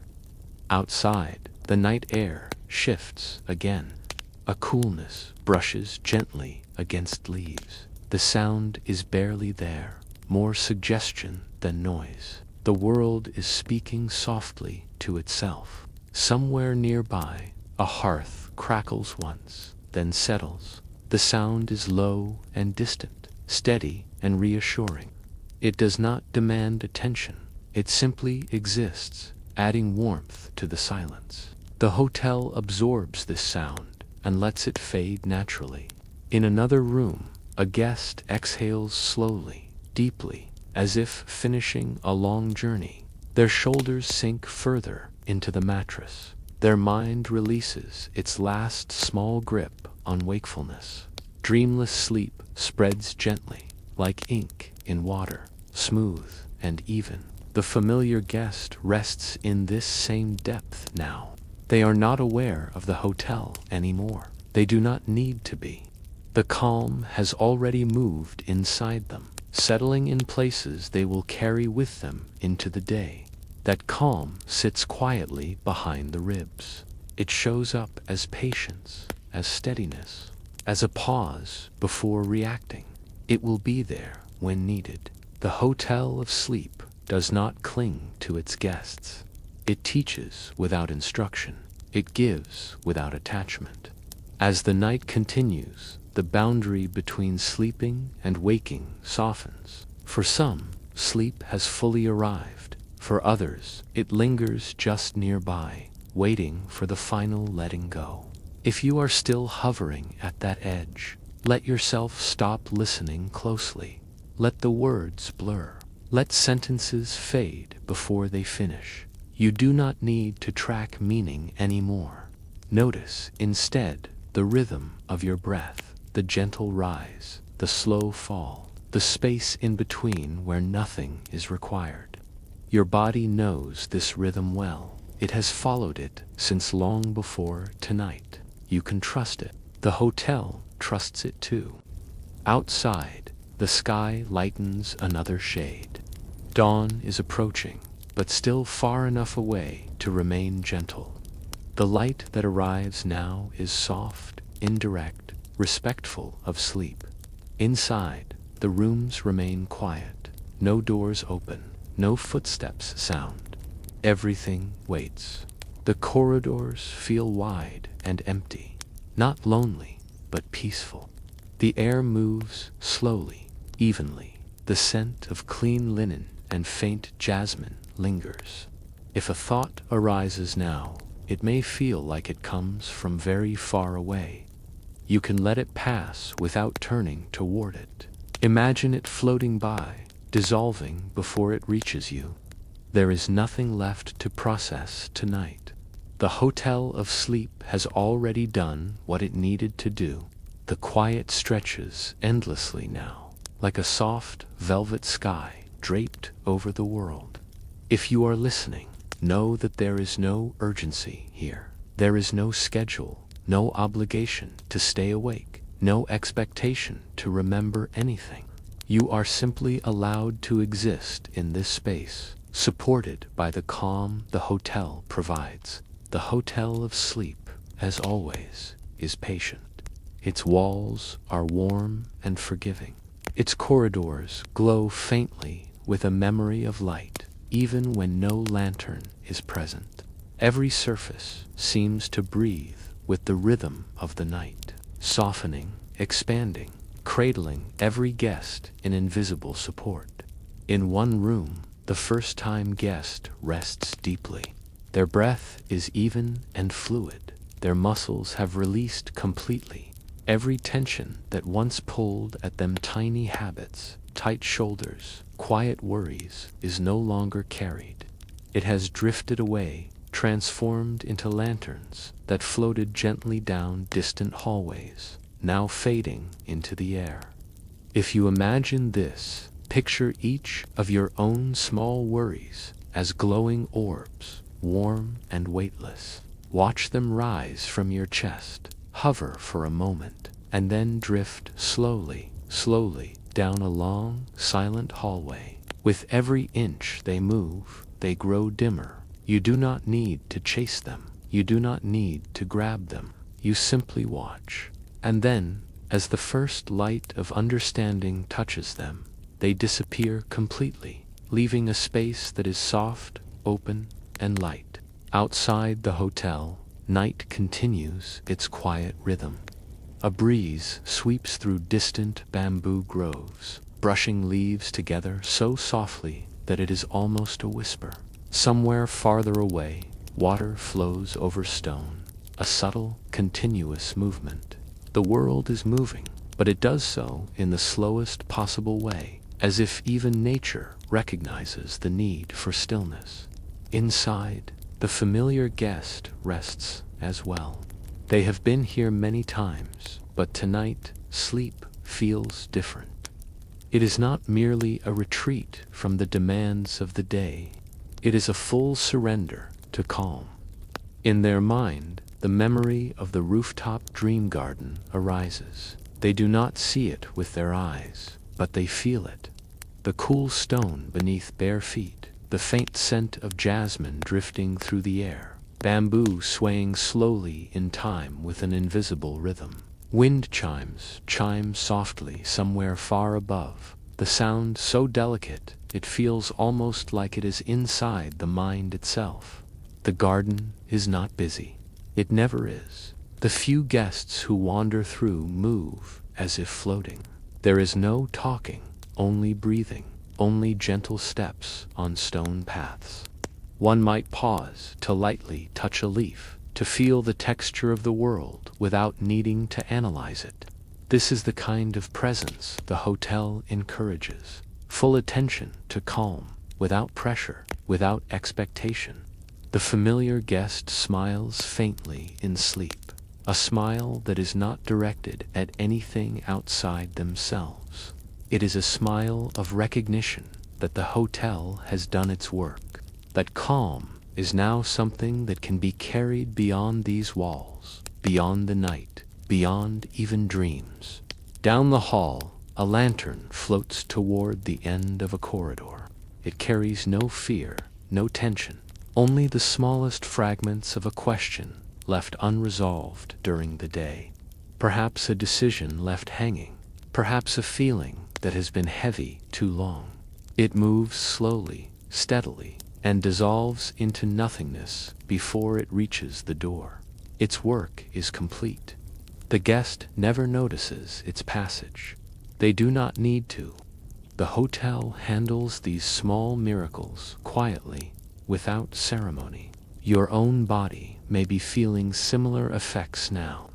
Outside, the night air shifts again. A coolness brushes gently against leaves. The sound is barely there, more suggestion than noise. The world is speaking softly to itself. Somewhere nearby, a hearth crackles once, then settles. The sound is low and distant, steady and reassuring. It does not demand attention. It simply exists, adding warmth to the silence. The hotel absorbs this sound and lets it fade naturally. In another room, a guest exhales slowly, deeply, as if finishing a long journey. Their shoulders sink further into the mattress. Their mind releases its last small grip on wakefulness. Dreamless sleep spreads gently, like ink in water, smooth and even. The familiar guest rests in this same depth now. They are not aware of the hotel anymore. They do not need to be. The calm has already moved inside them, settling in places they will carry with them into the day. That calm sits quietly behind the ribs. It shows up as patience, as steadiness, as a pause before reacting. It will be there when needed. The Hotel of Sleep does not cling to its guests. It teaches without instruction. It gives without attachment. As the night continues, the boundary between sleeping and waking softens. For some, sleep has fully arrived. For others, it lingers just nearby, waiting for the final letting go. If you are still hovering at that edge, let yourself stop listening closely. Let the words blur. Let sentences fade before they finish. You do not need to track meaning anymore. Notice, instead, the rhythm of your breath, the gentle rise, the slow fall, the space in between where nothing is required. Your body knows this rhythm well. It has followed it since long before tonight. You can trust it. The hotel trusts it too. Outside, the sky lightens another shade. Dawn is approaching, but still far enough away to remain gentle. The light that arrives now is soft, indirect, respectful of sleep. Inside, the rooms remain quiet. No doors open, no footsteps sound. Everything waits. The corridors feel wide and empty, not lonely, but peaceful. The air moves slowly, evenly. The scent of clean linen and faint jasmine lingers. If a thought arises now, it may feel like it comes from very far away. You can let it pass without turning toward it. Imagine it floating by, dissolving before it reaches you. There is nothing left to process tonight. The Hotel of Sleep has already done what it needed to do. The quiet stretches endlessly now, like a soft, velvet sky draped over the world. If you are listening, know that there is no urgency here. There is no schedule, no obligation to stay awake, no expectation to remember anything. You are simply allowed to exist in this space, supported by the calm the hotel provides. The Hotel of Sleep as always, is patient. Its walls are warm and forgiving. Its corridors glow faintly with a memory of light, even when no lantern is present. Every surface seems to breathe with the rhythm of the night, softening, expanding, cradling every guest in invisible support. In one room, the first-time guest rests deeply. Their breath is even and fluid. Their muscles have released completely. Every tension that once pulled at them, tiny habits, tight shoulders, quiet worries, is no longer carried. It has drifted away, transformed into lanterns that floated gently down distant hallways, now fading into the air. If you imagine this, picture each of your own small worries as glowing orbs, warm and weightless. Watch them rise from your chest, hover for a moment, and then drift slowly, slowly down a long, silent hallway. With every inch they move, they grow dimmer. You do not need to chase them. You do not need to grab them. You simply watch. And then, as the first light of understanding touches them, they disappear completely, leaving a space that is soft, open, and light. Outside the hotel, night continues its quiet rhythm. A breeze sweeps through distant bamboo groves, brushing leaves together so softly that it is almost a whisper. Somewhere farther away, water flows over stone, a subtle, continuous movement. The world is moving, but it does so in the slowest possible way, as if even nature recognizes the need for stillness. Inside, the familiar guest rests as well. They have been here many times, but tonight, sleep feels different. It is not merely a retreat from the demands of the day. It is a full surrender to calm. In their mind, the memory of the Rooftop Dream Garden arises. They do not see it with their eyes, but they feel it. The cool stone beneath bare feet, the faint scent of jasmine drifting through the air, bamboo swaying slowly in time with an invisible rhythm. Wind chimes chime softly somewhere far above, the sound so delicate it feels almost like it is inside the mind itself. The garden is not busy. It never is. The few guests who wander through move as if floating. There is no talking, only breathing, only gentle steps on stone paths. One might pause to lightly touch a leaf, to feel the texture of the world without needing to analyze it. This is the kind of presence the hotel encourages. Full attention to calm, without pressure, without expectation. The familiar guest smiles faintly in sleep, a smile that is not directed at anything outside themselves. It is a smile of recognition that the hotel has done its work, that calm is now something that can be carried beyond these walls, beyond the night, beyond even dreams. Down the hall, a lantern floats toward the end of a corridor. It carries no fear, no tension, only the smallest fragments of a question left unresolved during the day. Perhaps a decision left hanging, perhaps a feeling that has been heavy too long. It moves slowly, steadily, and dissolves into nothingness before it reaches the door. Its work is complete. The guest never notices its passage. They do not need to. The hotel handles these small miracles quietly, without ceremony. Your own body may be feeling similar effects now.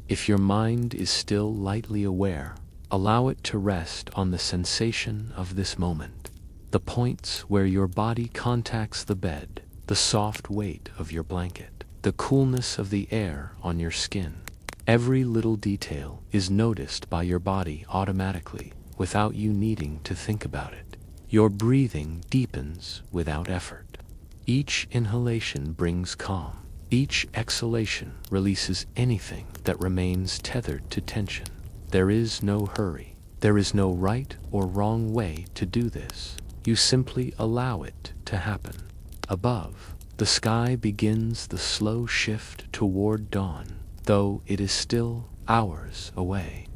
If your mind is still lightly aware, allow it to rest on the sensation of this moment. The points where your body contacts the bed, the soft weight of your blanket, the coolness of the air on your skin. Every little detail is noticed by your body automatically, without you needing to think about it. Your breathing deepens without effort. Each inhalation brings calm. Each exhalation releases anything that remains tethered to tension. There is no hurry. There is no right or wrong way to do this. You simply allow it to happen. Above, the The sky begins the slow shift toward dawn, though it is still hours away.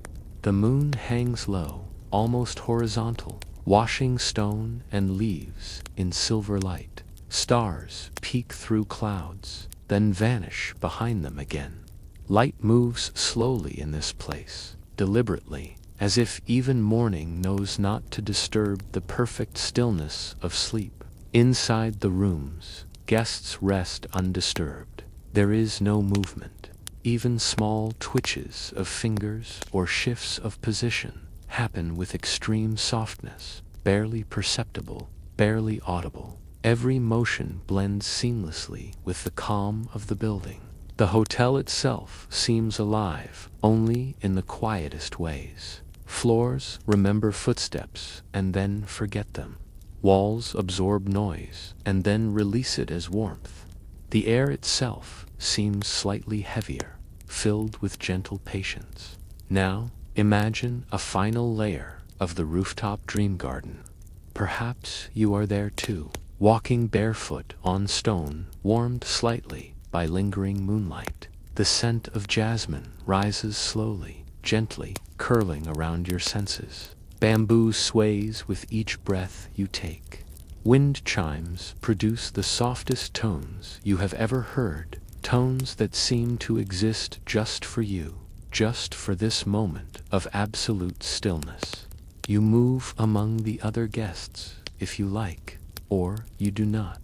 The moon hangs low, almost horizontal, washing stone and leaves in silver light. Stars peek through clouds, then vanish behind them again. Light moves slowly in this place, deliberately, as if even morning knows not to disturb the perfect stillness of sleep. Inside the rooms, guests rest undisturbed. There is no movement. Even small twitches of fingers or shifts of position happen with extreme softness, barely perceptible, barely audible. Every motion blends seamlessly with the calm of the building. The hotel itself seems alive, only in the quietest ways. Floors remember footsteps and then forget them. Walls absorb noise and then release it as warmth. The air itself seems slightly heavier, filled with gentle patience. Now, imagine a final layer of the Rooftop Dream Garden. Perhaps you are there too, walking barefoot on stone, warmed slightly by lingering moonlight. The scent of jasmine rises slowly, gently, curling around your senses. Bamboo sways with each breath you take. Wind chimes produce the softest tones you have ever heard, tones that seem to exist just for you, just for this moment of absolute stillness. You move among the other guests, if you like, or you do not.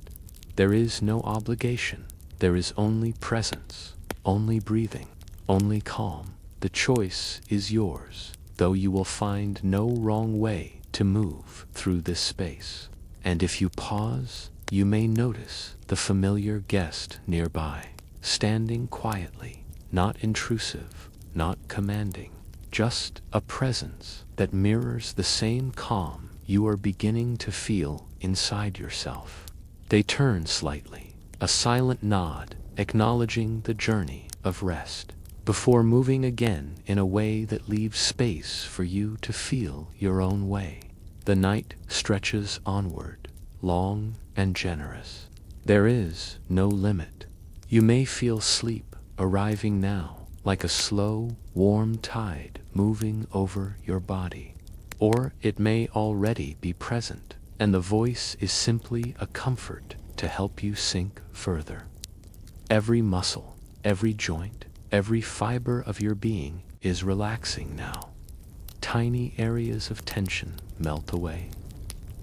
There is no obligation. There is only presence, only breathing, only calm. The choice is yours, though you will find no wrong way to move through this space. And if you pause, you may notice the familiar guest nearby, standing quietly, not intrusive, not commanding, just a presence that mirrors the same calm you are beginning to feel inside yourself. They turn slightly, a silent nod acknowledging the journey of rest, before moving again in a way that leaves space for you to feel your own way. The night stretches onward, long and generous. There is no limit. You may feel sleep arriving now, like a slow, warm tide moving over your body. Or it may already be present, and the voice is simply a comfort to help you sink further. Every muscle, every joint, every fiber of your being is relaxing now. Tiny areas of tension melt away.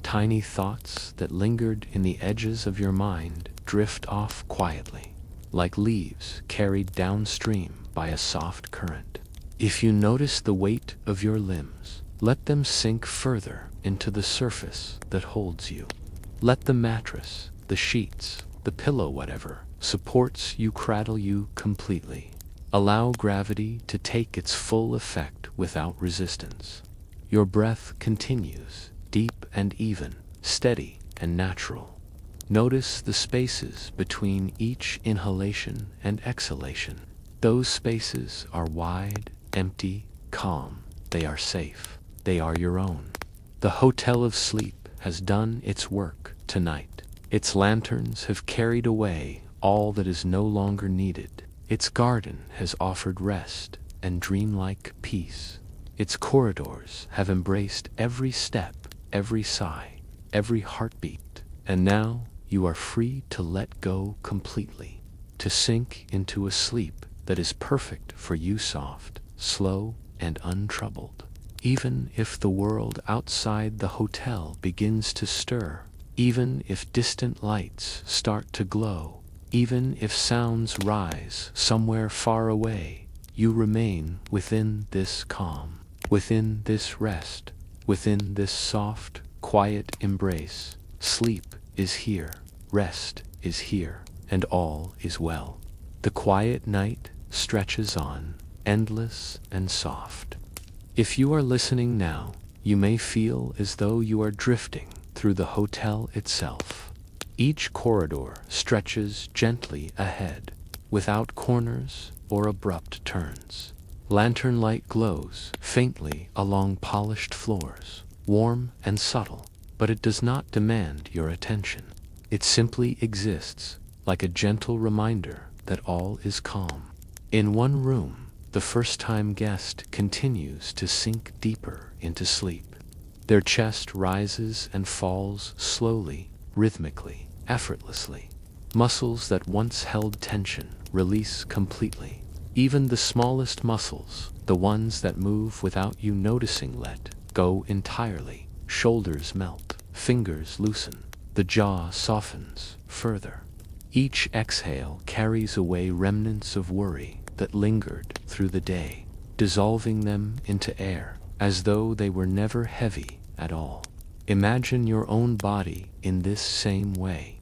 Tiny thoughts that lingered in the edges of your mind drift off quietly, like leaves carried downstream by a soft current. If you notice the weight of your limbs, let them sink further into the surface that holds you. Let the mattress, the sheets, the pillow, whatever supports you cradle you completely. Allow gravity to take its full effect without resistance. Your breath continues, deep and even, steady and natural. Notice the spaces between each inhalation and exhalation. Those spaces are wide, empty, calm. They are safe. They are your own. The Hotel of Sleep has done its work tonight. Its lanterns have carried away all that is no longer needed. Its garden has offered rest and dreamlike peace. Its corridors have embraced every step, every sigh, every heartbeat. And now you are free to let go completely, to sink into a sleep that is perfect for you, soft, slow, and untroubled. Even if the world outside the hotel begins to stir, even if distant lights start to glow, even if sounds rise somewhere far away, you remain within this calm, within this rest, within this soft, quiet embrace. Sleep is here, rest is here, and all is well. The quiet night stretches on, endless and soft. If you are listening now, you may feel as though you are drifting through the hotel itself. Each corridor stretches gently ahead, without corners or abrupt turns. Lantern light glows faintly along polished floors, warm and subtle, but it does not demand your attention. It simply exists, like a gentle reminder that all is calm. In one room, the first-time guest continues to sink deeper into sleep. Their chest rises and falls slowly, rhythmically, effortlessly. Muscles that once held tension release completely. Even the smallest muscles, the ones that move without you noticing, let go entirely. Shoulders melt, fingers loosen, the jaw softens further. Each exhale carries away remnants of worry that lingered through the day, dissolving them into air as though they were never heavy at all. Imagine your own body in this same way.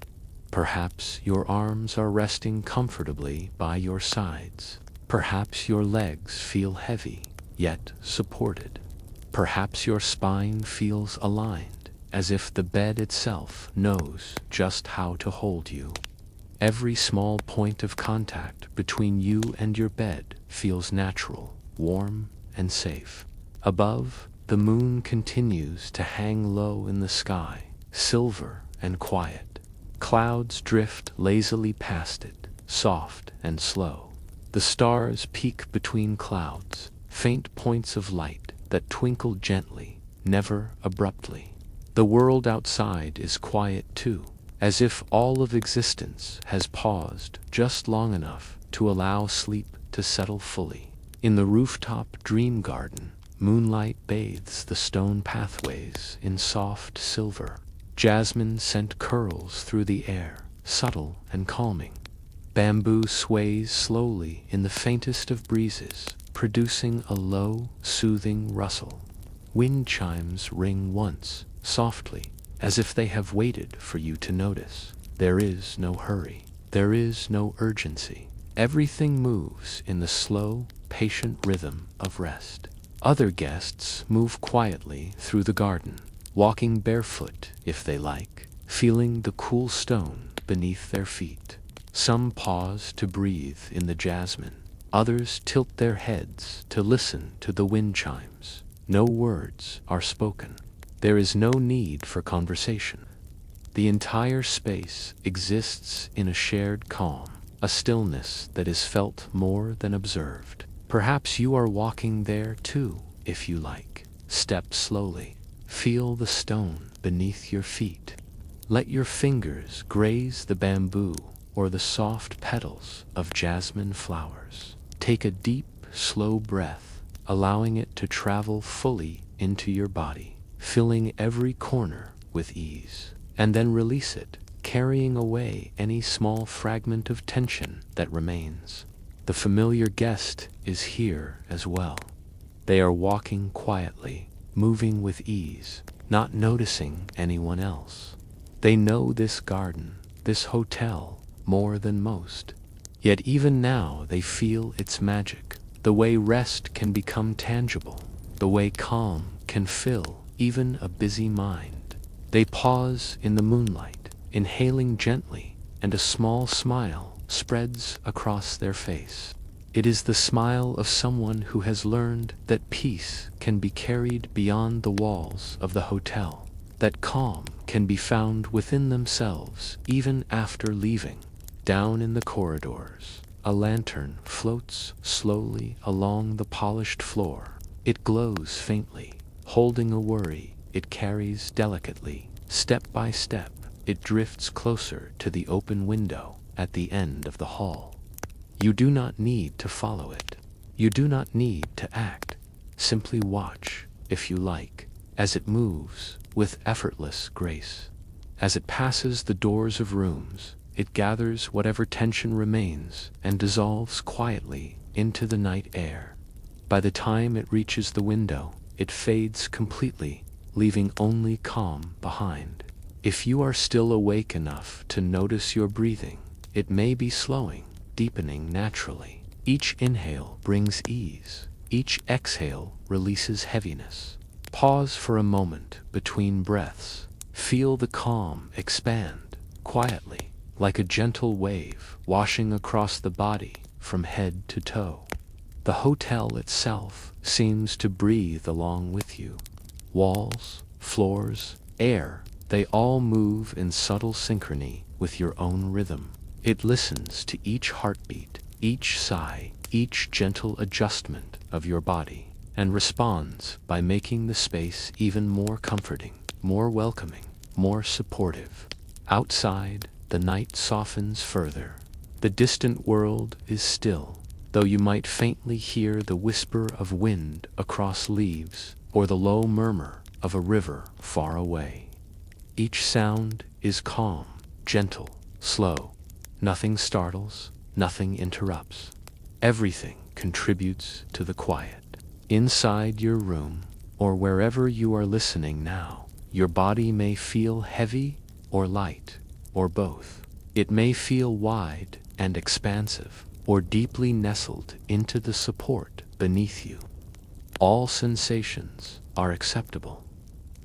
Perhaps your arms are resting comfortably by your sides. Perhaps your legs feel heavy, yet supported. Perhaps your spine feels aligned, as if the bed itself knows just how to hold you. Every small point of contact between you and your bed feels natural, warm, and safe. Above, the moon continues to hang low in the sky, silver and quiet. Clouds drift lazily past it, soft and slow. The stars peek between clouds, faint points of light that twinkle gently, never abruptly. The world outside is quiet too, as if all of existence has paused just long enough to allow sleep to settle fully. In the Rooftop Dream Garden, moonlight bathes the stone pathways in soft silver. Jasmine scent curls through the air, subtle and calming. Bamboo sways slowly in the faintest of breezes, producing a low, soothing rustle. Wind chimes ring once, softly, as if they have waited for you to notice. There is no hurry. There is no urgency. Everything moves in the slow, patient rhythm of rest. Other guests move quietly through the garden, walking barefoot if they like, feeling the cool stone beneath their feet. Some pause to breathe in the jasmine. Others tilt their heads to listen to the wind chimes. No words are spoken. There is no need for conversation. The entire space exists in a shared calm, a stillness that is felt more than observed. Perhaps you are walking there too, if you like. Step slowly. Feel the stone beneath your feet. Let your fingers graze the bamboo or the soft petals of jasmine flowers. Take a deep, slow breath, allowing it to travel fully into your body, filling every corner with ease. And then release it, carrying away any small fragment of tension that remains. The familiar guest is here as well. They are walking quietly, moving with ease, not noticing anyone else. They know this garden, this hotel, more than most. Yet even now they feel its magic, the way rest can become tangible, the way calm can fill even a busy mind. They pause in the moonlight, inhaling gently, and a small smile spreads across their face. It is the smile of someone who has learned that peace can be carried beyond the walls of the hotel, that calm can be found within themselves even after leaving. Down in the corridors, a lantern floats slowly along the polished floor. It glows faintly, holding a worry it carries delicately. Step by step, it drifts closer to the open window at the end of the hall. You do not need to follow it. You do not need to act. Simply watch, if you like, as it moves with effortless grace. As it passes the doors of rooms, it gathers whatever tension remains and dissolves quietly into the night air. By the time it reaches the window, it fades completely, leaving only calm behind. If you are still awake enough to notice your breathing, it may be slowing, deepening naturally. Each inhale brings ease. Each exhale releases heaviness. Pause for a moment between breaths. Feel the calm expand, quietly, like a gentle wave washing across the body from head to toe. The hotel itself seems to breathe along with you. Walls, floors, air, they all move in subtle synchrony with your own rhythm. It listens to each heartbeat, each sigh, each gentle adjustment of your body, and responds by making the space even more comforting, more welcoming, more supportive. Outside, the night softens further. The distant world is still, though you might faintly hear the whisper of wind across leaves or the low murmur of a river far away. Each sound is calm, gentle, slow. Nothing startles, nothing interrupts. Everything contributes to the quiet. Inside your room, or wherever you are listening now, your body may feel heavy or light, or both. It may feel wide and expansive, or deeply nestled into the support beneath you. All sensations are acceptable.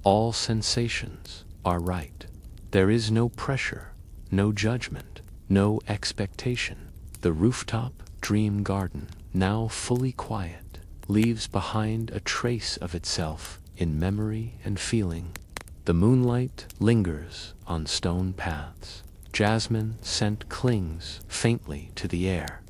All sensations are right. There is no pressure, no judgment, no expectation. The Rooftop Dream Garden, now fully quiet, leaves behind a trace of itself in memory and feeling. The moonlight lingers on stone paths. Jasmine scent clings faintly to the air.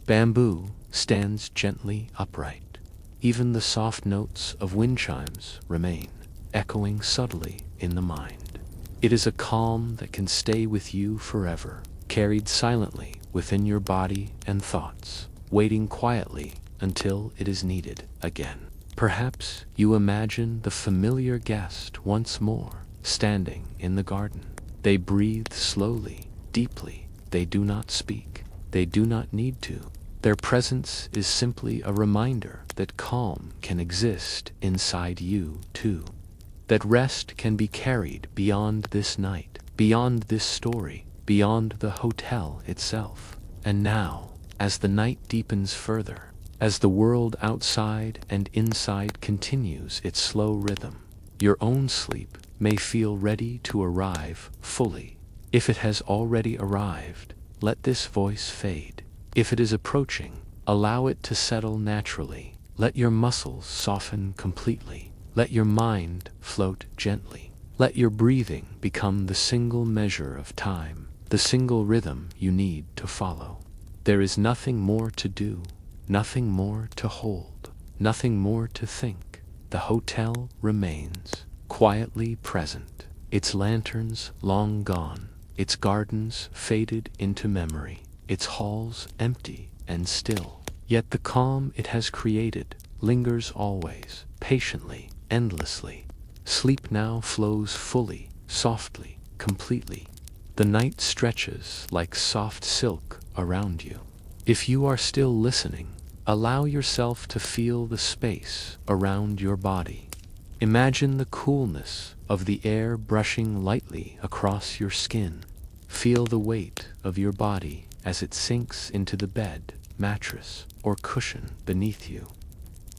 Bamboo stands gently upright. Even the soft notes of wind chimes remain, echoing subtly in the mind. It is a calm that can stay with you forever, carried silently within your body and thoughts, waiting quietly until it is needed again. Perhaps you imagine the familiar guest once more, standing in the garden. They breathe slowly, deeply. They do not speak. They do not need to. Their presence is simply a reminder that calm can exist inside you too. That rest can be carried beyond this night, beyond this story, beyond the hotel itself. And now, as the night deepens further, as the world outside and inside continues its slow rhythm, your own sleep may feel ready to arrive fully. If it has already arrived, let this voice fade. If it is approaching, allow it to settle naturally. Let your muscles soften completely. Let your mind float gently. Let your breathing become the single measure of time, the single rhythm you need to follow. There is nothing more to do, nothing more to hold, nothing more to think. The hotel remains quietly present, its lanterns long gone, its gardens faded into memory, its halls empty and still. Yet the calm it has created lingers always, patiently, endlessly. Sleep now flows fully, softly, completely. The night stretches like soft silk around you. If you are still listening, allow yourself to feel the space around your body. Imagine the coolness of the air brushing lightly across your skin. Feel the weight of your body as it sinks into the bed, mattress, or cushion beneath you.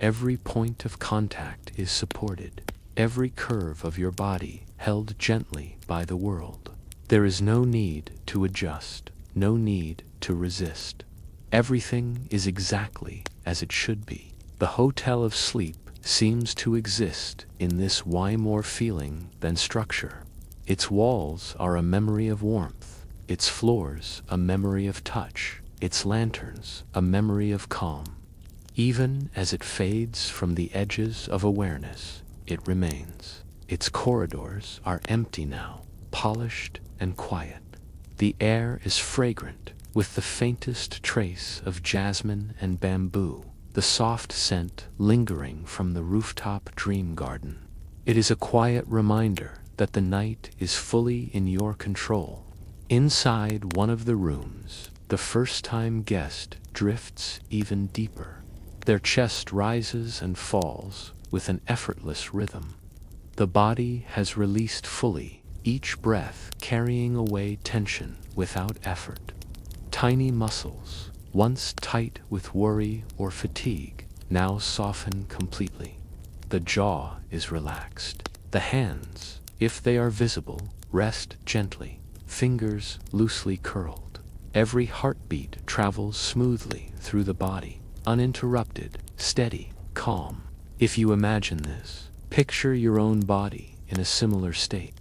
Every point of contact is supported, every curve of your body held gently by the world. There is no need to adjust, no need to resist. Everything is exactly as it should be. The hotel of sleep seems to exist in this why more feeling than structure. Its walls are a memory of warmth, its floors a memory of touch, its lanterns a memory of calm. Even as it fades from the edges of awareness, it remains. Its corridors are empty now, polished and quiet. The air is fragrant, with the faintest trace of jasmine and bamboo, the soft scent lingering from the Rooftop Dream Garden. It is a quiet reminder that the night is fully in your control. Inside one of the rooms, the first-time guest drifts even deeper. Their chest rises and falls with an effortless rhythm. The body has released fully, each breath carrying away tension without effort. Tiny muscles, once tight with worry or fatigue, now soften completely. The jaw is relaxed. The hands, if they are visible, rest gently, fingers loosely curled. Every heartbeat travels smoothly through the body, uninterrupted, steady, calm. If you imagine this, picture your own body in a similar state.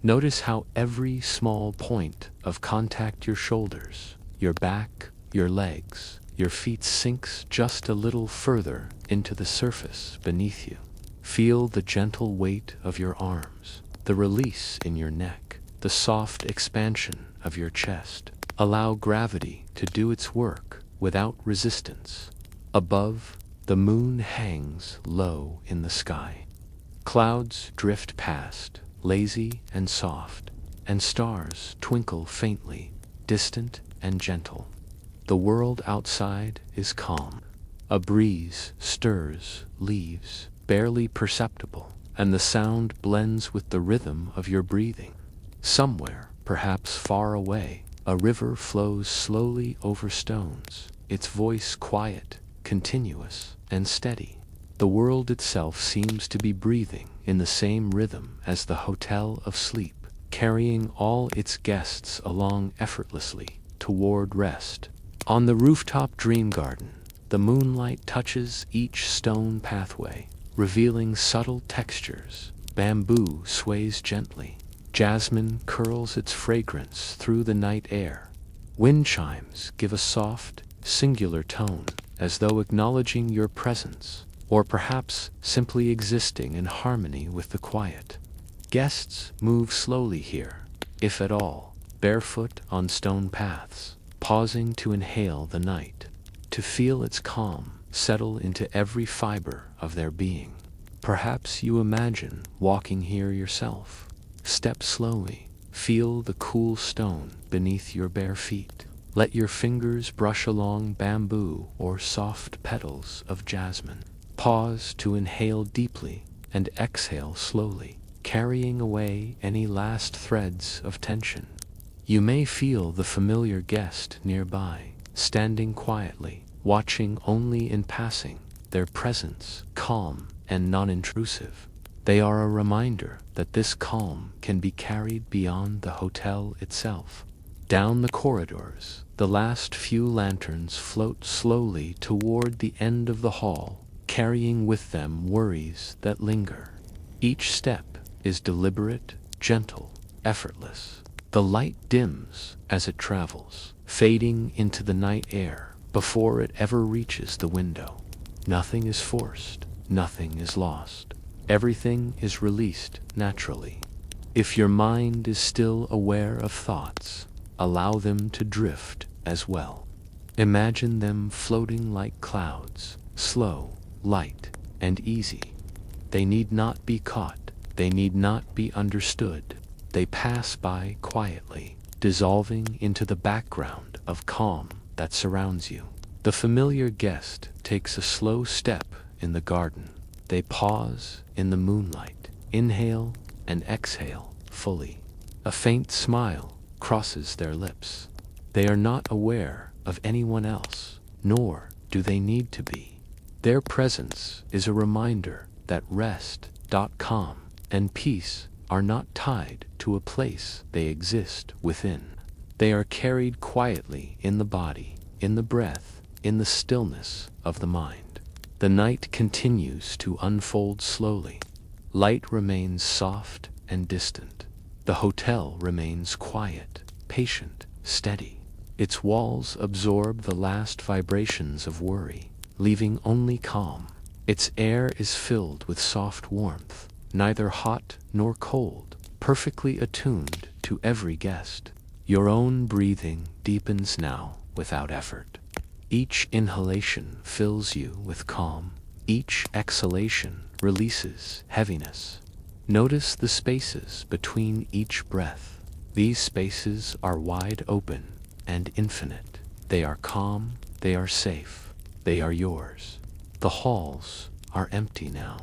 Notice how every small point of contact, your shoulders, your back, your legs, your feet, sinks just a little further into the surface beneath you. Feel the gentle weight of your arms, the release in your neck, the soft expansion of your chest. Allow gravity to do its work without resistance. Above, the moon hangs low in the sky. Clouds drift past, lazy and soft, and stars twinkle faintly, distant and gentle. The world outside is calm. A breeze stirs leaves, barely perceptible, and the sound blends with the rhythm of your breathing. Somewhere, perhaps far away, a river flows slowly over stones, its voice quiet, continuous, and steady. The world itself seems to be breathing in the same rhythm as the Hotel of Sleep, carrying all its guests along effortlessly toward rest. On the Rooftop Dream Garden, the moonlight touches each stone pathway, revealing subtle textures. Bamboo sways gently. Jasmine curls its fragrance through the night air. Wind chimes give a soft, singular tone, as though acknowledging your presence, or perhaps simply existing in harmony with the quiet. Guests move slowly here, if at all, barefoot on stone paths, pausing to inhale the night, to feel its calm settle into every fiber of their being. Perhaps you imagine walking here yourself. Step slowly, feel the cool stone beneath your bare feet. Let your fingers brush along bamboo or soft petals of jasmine. Pause to inhale deeply and exhale slowly, carrying away any last threads of tension. You may feel the familiar guest nearby, standing quietly, watching only in passing, their presence calm and non-intrusive. They are a reminder that this calm can be carried beyond the hotel itself. Down the corridors, the last few lanterns float slowly toward the end of the hall, carrying with them worries that linger. Each step is deliberate, gentle, effortless. The light dims as it travels, fading into the night air before it ever reaches the window. Nothing is forced, nothing is lost. Everything is released naturally. If your mind is still aware of thoughts, allow them to drift as well. Imagine them floating like clouds, slow, light, and easy. They need not be caught, they need not be understood. They pass by quietly, dissolving into the background of calm that surrounds you. The familiar guest takes a slow step in the garden. They pause in the moonlight, inhale and exhale fully. A faint smile crosses their lips. They are not aware of anyone else, nor do they need to be. Their presence is a reminder that rest, calm, and peace are not tied to a place they exist within. They are carried quietly in the body, in the breath, in the stillness of the mind. The night continues to unfold slowly. Light remains soft and distant. The hotel remains quiet, patient, steady. Its walls absorb the last vibrations of worry, leaving only calm. Its air is filled with soft warmth, neither hot nor cold, perfectly attuned to every guest. Your own breathing deepens now without effort. Each inhalation fills you with calm. Each exhalation releases heaviness. Notice the spaces between each breath. These spaces are wide open and infinite. They are calm, they are safe, they are yours. The halls are empty now.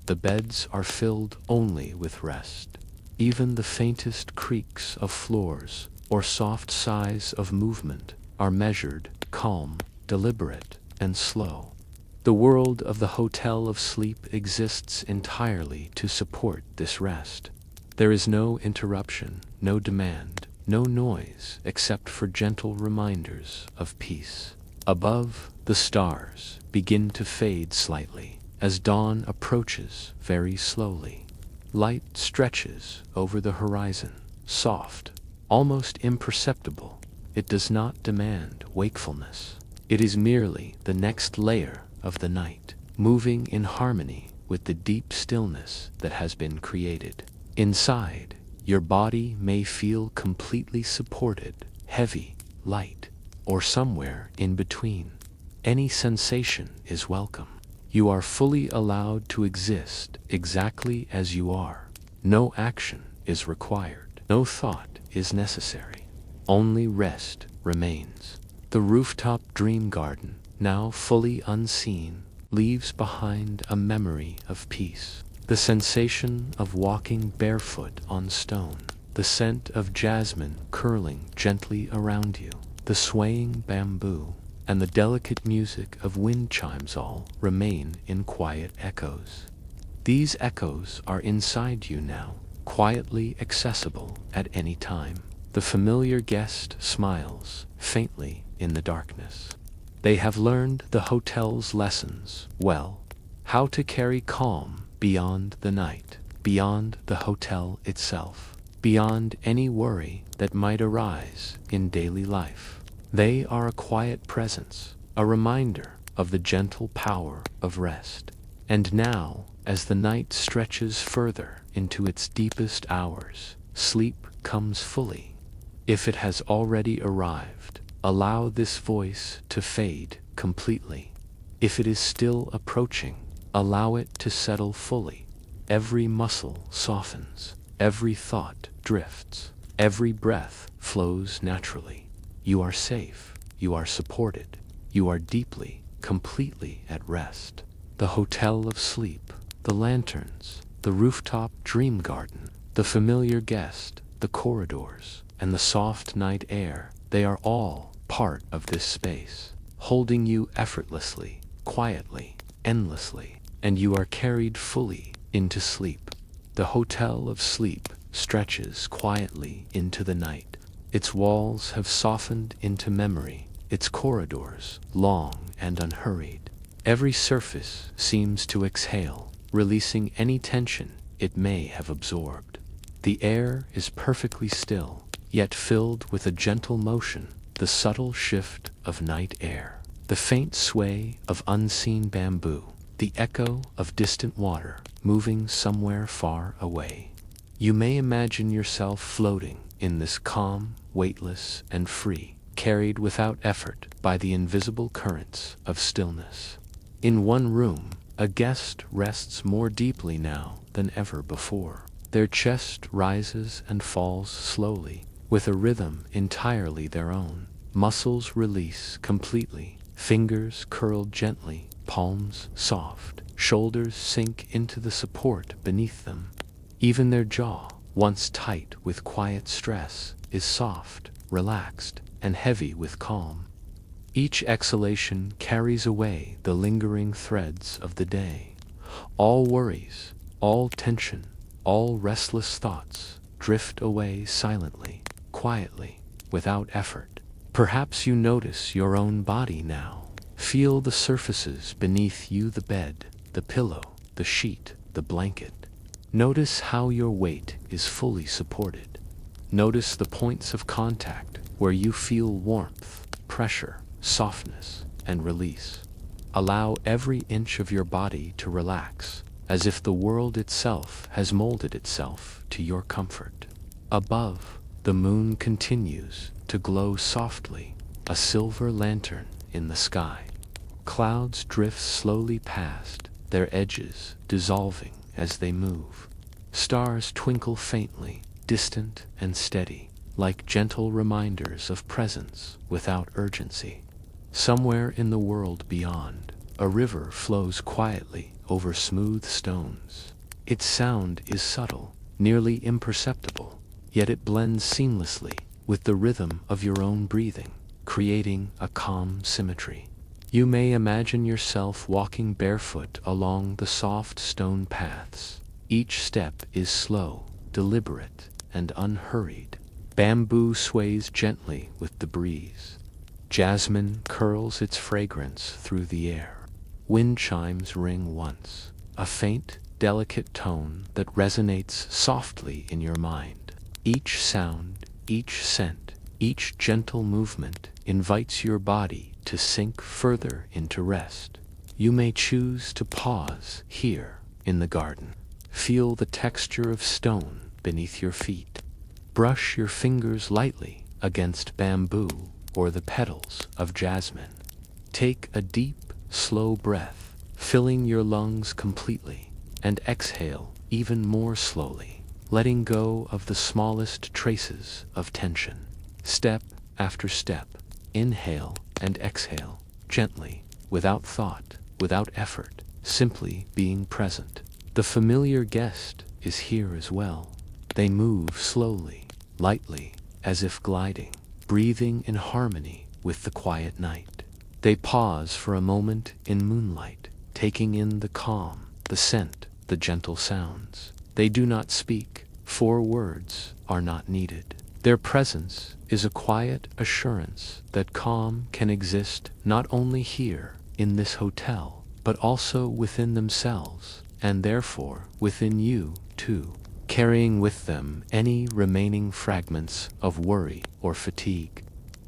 The beds are filled only with rest. Even the faintest creaks of floors or soft sighs of movement are measured, calm, deliberate, and slow. The world of the Hotel of Sleep exists entirely to support this rest. There is no interruption, no demand, no noise except for gentle reminders of peace. Above, the stars begin to fade slightly as dawn approaches very slowly. Light stretches over the horizon, soft, almost imperceptible. It does not demand wakefulness. It is merely the next layer of the night, moving in harmony with the deep stillness that has been created. Inside, your body may feel completely supported, heavy, light, or somewhere in between. Any sensation is welcome. You are fully allowed to exist exactly as you are. No action is required. No thought is necessary. Only rest remains. The Rooftop Dream Garden, now fully unseen, leaves behind a memory of peace. The sensation of walking barefoot on stone, the scent of jasmine curling gently around you, the swaying bamboo, and the delicate music of wind chimes all remain in quiet echoes. These echoes are inside you now, quietly accessible at any time. The familiar guest smiles faintly in the darkness. They have learned the hotel's lessons well, how to carry calm beyond the night, beyond the hotel itself, beyond any worry that might arise in daily life. They are a quiet presence, a reminder of the gentle power of rest. And now, as the night stretches further into its deepest hours, sleep comes fully. If it has already arrived, allow this voice to fade completely. If it is still approaching, allow it to settle fully. Every muscle softens, every thought drifts, every breath flows naturally. You are safe, you are supported, you are deeply, completely at rest. The hotel of sleep, the lanterns, the rooftop dream garden, the familiar guest, the corridors, and the soft night air, they are all part of this space, holding you effortlessly, quietly, endlessly, and you are carried fully into sleep. The hotel of sleep stretches quietly into the night. Its walls have softened into memory, its corridors long and unhurried. Every surface seems to exhale, releasing any tension it may have absorbed. The air is perfectly still, yet filled with a gentle motion, the subtle shift of night air, the faint sway of unseen bamboo, the echo of distant water moving somewhere far away. You may imagine yourself floating in this calm, weightless, and free, carried without effort by the invisible currents of stillness. In one room, a guest rests more deeply now than ever before. Their chest rises and falls slowly, with a rhythm entirely their own. Muscles release completely, fingers curl gently, palms soft, shoulders sink into the support beneath them. Even their jaw, once tight with quiet stress, is soft, relaxed, and heavy with calm. Each exhalation carries away the lingering threads of the day. All worries, all tension, all restless thoughts drift away silently, quietly, without effort. Perhaps you notice your own body now. Feel the surfaces beneath you, the bed, the pillow, the sheet, the blanket. Notice how your weight is fully supported. Notice the points of contact where you feel warmth, pressure, softness, and release. Allow every inch of your body to relax, as if the world itself has molded itself to your comfort. Above, the moon continues to glow softly, a silver lantern in the sky. Clouds drift slowly past, their edges dissolving as they move. Stars twinkle faintly, distant and steady, like gentle reminders of presence without urgency. Somewhere in the world beyond, a river flows quietly over smooth stones. Its sound is subtle, nearly imperceptible, yet it blends seamlessly with the rhythm of your own breathing, creating a calm symmetry. You may imagine yourself walking barefoot along the soft stone paths. Each step is slow, deliberate, and unhurried. Bamboo sways gently with the breeze. Jasmine curls its fragrance through the air. Wind chimes ring once, a faint, delicate tone that resonates softly in your mind. Each sound, each scent, each gentle movement invites your body to sink further into rest. You may choose to pause here in the garden. Feel the texture of stone beneath your feet. Brush your fingers lightly against bamboo or the petals of jasmine. Take a deep, slow breath, filling your lungs completely, and exhale even more slowly, letting go of the smallest traces of tension. Step after step, inhale and exhale, gently, without thought, without effort, simply being present. The familiar guest is here as well. They move slowly, lightly, as if gliding, breathing in harmony with the quiet night. They pause for a moment in moonlight, taking in the calm, the scent, the gentle sounds. They do not speak, for words are not needed. Their presence is a quiet assurance that calm can exist not only here in this hotel, but also within themselves, and therefore within you too, carrying with them any remaining fragments of worry or fatigue.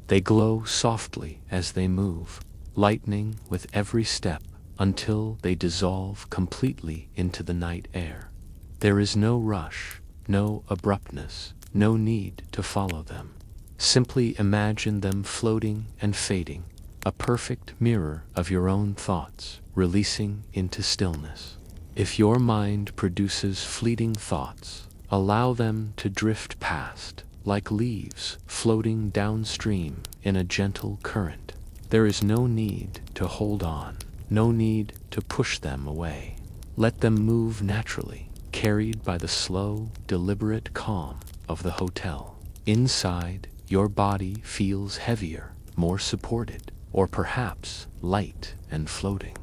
They glow softly as they move, lightening with every step until they dissolve completely into the night air. There is no rush, no abruptness, no need to follow them. Simply imagine them floating and fading, a perfect mirror of your own thoughts, releasing into stillness. If your mind produces fleeting thoughts, allow them to drift past, like leaves floating downstream in a gentle current. There is no need to hold on, no need to push them away. Let them move naturally, carried by the slow, deliberate calm of the hotel. Inside, your body feels heavier, more supported, or perhaps light and floating.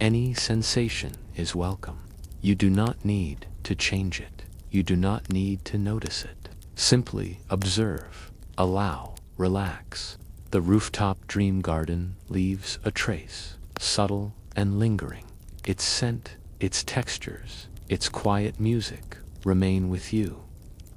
Any sensation is welcome. You do not need to change it. You do not need to notice it. Simply observe, allow, relax. The Rooftop Dream Garden leaves a trace, subtle and lingering. Its scent, its textures, its quiet music remain with you.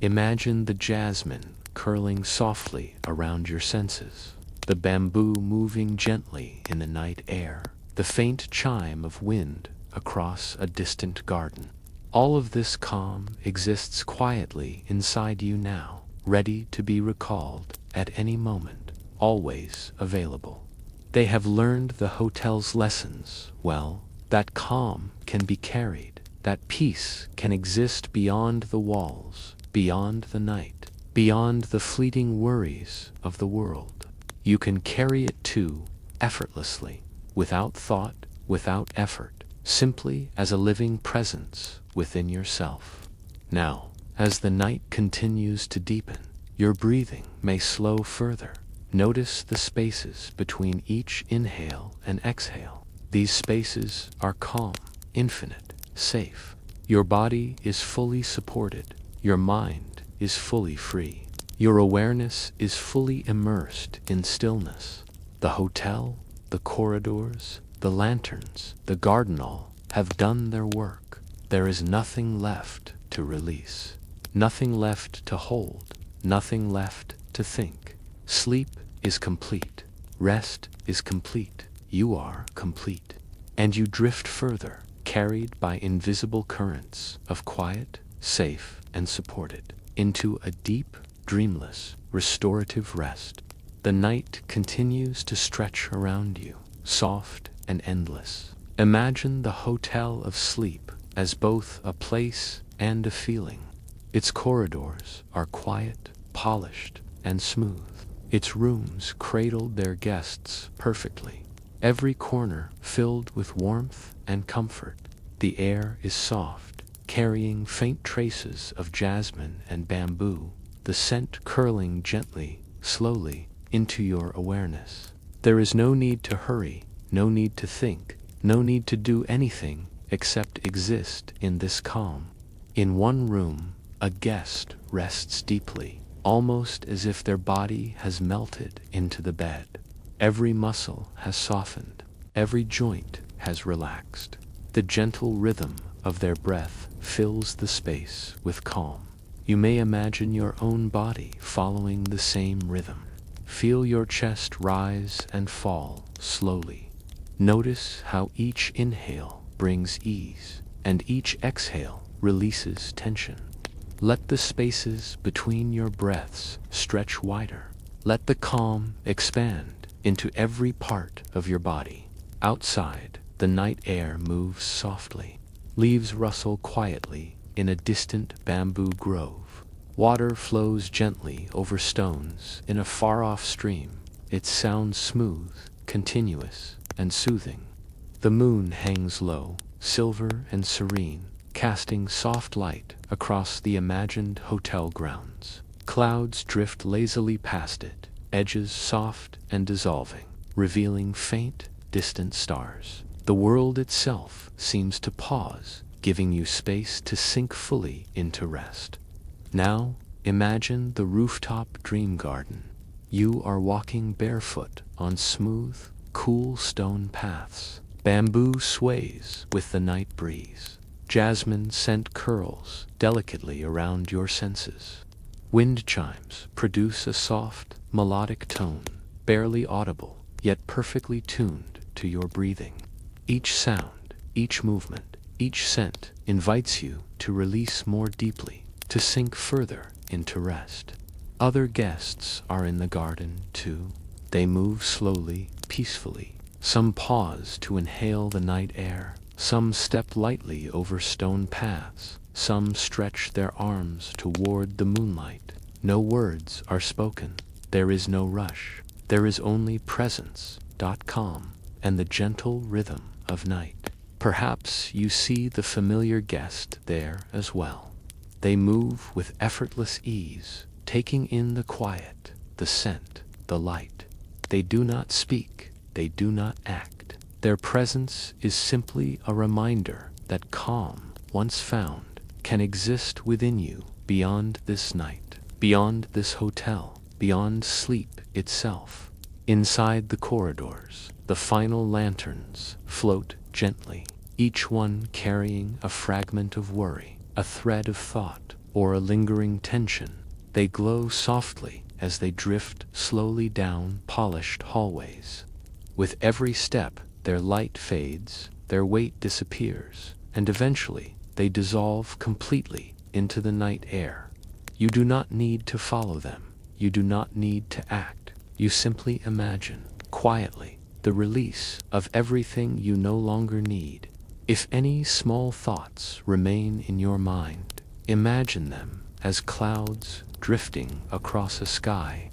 Imagine the jasmine curling softly around your senses, the bamboo moving gently in the night air, the faint chime of wind across a distant garden. All of this calm exists quietly inside you now, ready to be recalled at any moment, always available. They have learned the hotel's lessons well. That calm can be carried, that peace can exist beyond the walls, beyond the night, beyond the fleeting worries of the world. You can carry it too, effortlessly, without thought, without effort, simply as a living presence within yourself. Now, as the night continues to deepen, your breathing may slow further. Notice the spaces between each inhale and exhale. These spaces are calm, infinite, safe. Your body is fully supported. Your mind is fully free. Your awareness is fully immersed in stillness. The hotel, the corridors, the lanterns, the garden all have done their work. There is nothing left to release, nothing left to hold, nothing left to think. Sleep is complete. Rest is complete. You are complete. And you drift further, carried by invisible currents of quiet, safe, and supported, into a deep, dreamless, restorative rest. The night continues to stretch around you, soft and endless. Imagine the hotel of sleep as both a place and a feeling. Its corridors are quiet, polished, and smooth. Its rooms cradled their guests perfectly. Every corner filled with warmth and comfort. The air is soft, carrying faint traces of jasmine and bamboo, the scent curling gently, slowly, into your awareness. There is no need to hurry, no need to think, no need to do anything except exist in this calm. In one room, a guest rests deeply, almost as if their body has melted into the bed. Every muscle has softened, every joint has relaxed. The gentle rhythm of their breath fills the space with calm. You may imagine your own body following the same rhythm. Feel your chest rise and fall slowly. Notice how each inhale brings ease and each exhale releases tension. Let the spaces between your breaths stretch wider. Let the calm expand into every part of your body. Outside, the night air moves softly. Leaves rustle quietly in a distant bamboo grove. Water flows gently over stones in a far-off stream. Its sound smooth, continuous, and soothing. The moon hangs low, silver and serene, casting soft light across the imagined hotel grounds. Clouds drift lazily past it, edges soft and dissolving, revealing faint, distant stars. The world itself seems to pause, giving you space to sink fully into rest. Now, imagine the Rooftop Dream Garden. You are walking barefoot on smooth, cool stone paths. Bamboo sways with the night breeze. Jasmine scent curls delicately around your senses. Wind chimes produce a soft, melodic tone, barely audible, yet perfectly tuned to your breathing. Each sound, each movement, each scent invites you to release more deeply, to sink further into rest. Other guests are in the garden too. They move slowly, peacefully. Some pause to inhale the night air. Some step lightly over stone paths. Some stretch their arms toward the moonlight. No words are spoken. There is no rush. There is only presence, calm, and the gentle rhythm of night. Perhaps you see the familiar guest there as well. They move with effortless ease, taking in the quiet, the scent, the light. They do not speak, they do not act. Their presence is simply a reminder that calm, once found, can exist within you beyond this night, beyond this hotel, beyond sleep itself. Inside the corridors, the final lanterns float gently, each one carrying a fragment of worry, a thread of thought, or a lingering tension. They glow softly as they drift slowly down polished hallways. With every step, their light fades, their weight disappears, and eventually they dissolve completely into the night air. You do not need to follow them. You do not need to act. You simply imagine, quietly, the release of everything you no longer need. If any small thoughts remain in your mind, imagine them as clouds drifting across a sky.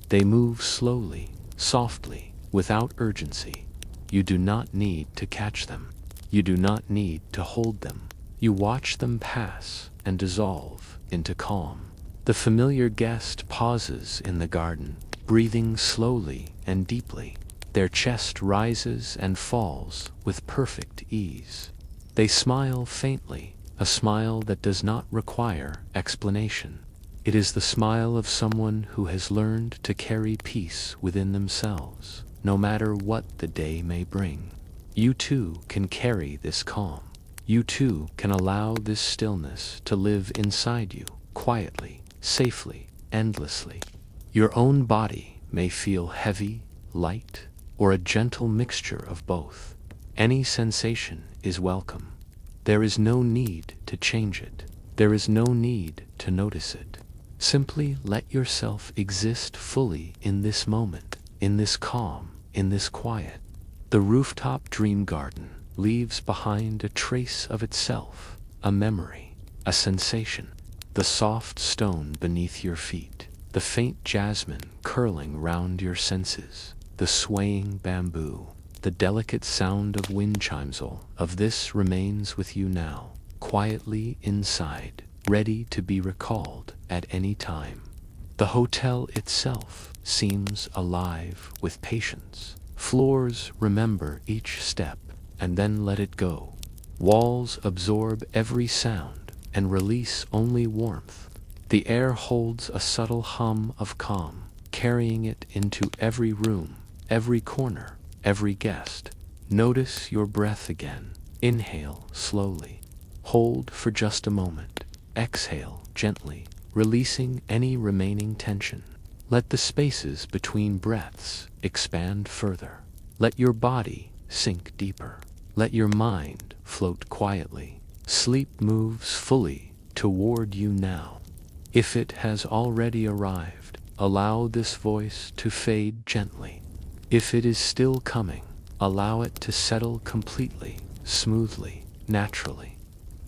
They move slowly, softly, without urgency. You do not need to catch them. You do not need to hold them. You watch them pass and dissolve into calm. The familiar guest pauses in the garden, breathing slowly and deeply. Their chest rises and falls with perfect ease. They smile faintly, a smile that does not require explanation. It is the smile of someone who has learned to carry peace within themselves, no matter what the day may bring. You too can carry this calm. You too can allow this stillness to live inside you, quietly, safely, endlessly. Your own body may feel heavy, light, or a gentle mixture of both. Any sensation is welcome. There is no need to change it. There is no need to notice it. Simply let yourself exist fully in this moment, in this calm, in this quiet. The Rooftop Dream Garden leaves behind a trace of itself, a memory, a sensation. The soft stone beneath your feet, the faint jasmine curling round your senses, the swaying bamboo, the delicate sound of wind chimes. All of this remains with you now, quietly inside, ready to be recalled at any time. The hotel itself seems alive with patience. Floors remember each step and then let it go. Walls absorb every sound and release only warmth. The air holds a subtle hum of calm, carrying it into every room, every corner, every guest. Notice your breath again. Inhale slowly. Hold for just a moment. Exhale gently, releasing any remaining tension. Let the spaces between breaths expand further. Let your body sink deeper. Let your mind float quietly. Sleep moves fully toward you now. If it has already arrived, allow this voice to fade gently. If it is still coming, allow it to settle completely, smoothly, naturally.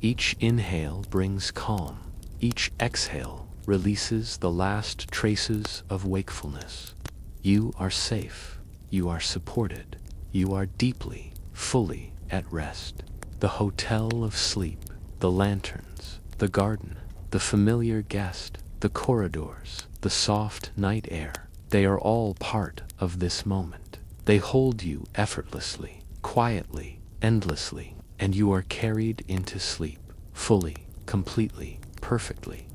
Each inhale brings calm. Each exhale releases the last traces of wakefulness. You are safe. You are supported. You are deeply, fully at rest. The hotel of sleep, the lanterns, the garden, the familiar guest, the corridors, the soft night air, they are all part of this moment. They hold you effortlessly, quietly, endlessly, and you are carried into sleep, fully, completely, perfectly.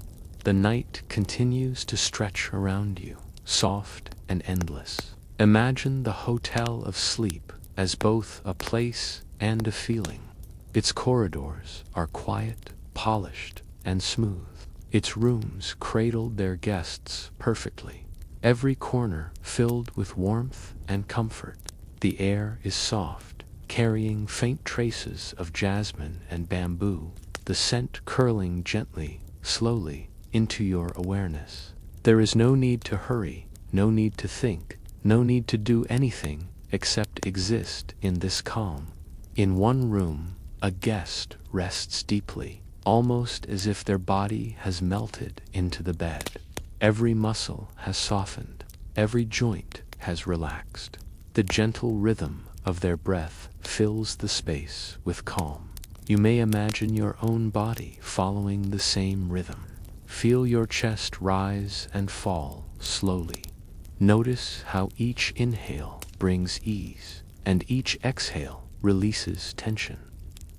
The night continues to stretch around you, soft and endless. Imagine the hotel of sleep as both a place and a feeling. Its corridors are quiet, polished, and smooth. Its rooms cradled their guests perfectly. Every corner filled with warmth and comfort. The air is soft, carrying faint traces of jasmine and bamboo, the scent curling gently, slowly, into your awareness. There is no need to hurry, no need to think, no need to do anything except exist in this calm. In one room, a guest rests deeply, almost as if their body has melted into the bed. Every muscle has softened, every joint has relaxed. The gentle rhythm of their breath fills the space with calm. You may imagine your own body following the same rhythm. Feel your chest rise and fall slowly. Notice how each inhale brings ease, and each exhale releases tension.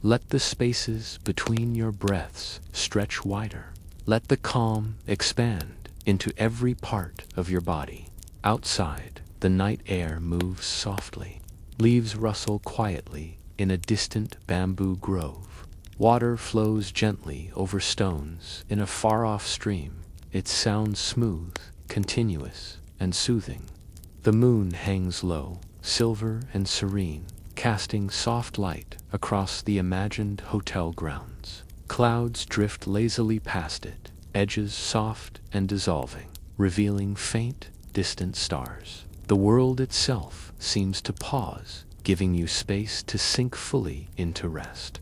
Let the spaces between your breaths stretch wider. Let the calm expand into every part of your body. Outside, the night air moves softly. Leaves rustle quietly in a distant bamboo grove. Water flows gently over stones in a far-off stream. Its sound smooth, continuous, and soothing. The moon hangs low, silver and serene, casting soft light across the imagined hotel grounds. Clouds drift lazily past it, edges soft and dissolving, revealing faint, distant stars. The world itself seems to pause, giving you space to sink fully into rest.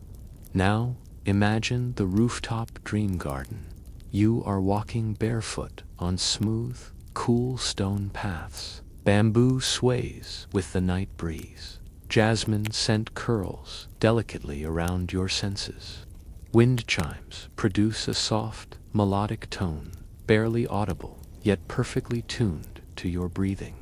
Now, imagine the Rooftop Dream Garden. You are walking barefoot on smooth, cool stone paths. Bamboo sways with the night breeze. Jasmine scent curls delicately around your senses. Wind chimes produce a soft, melodic tone, barely audible, yet perfectly tuned to your breathing.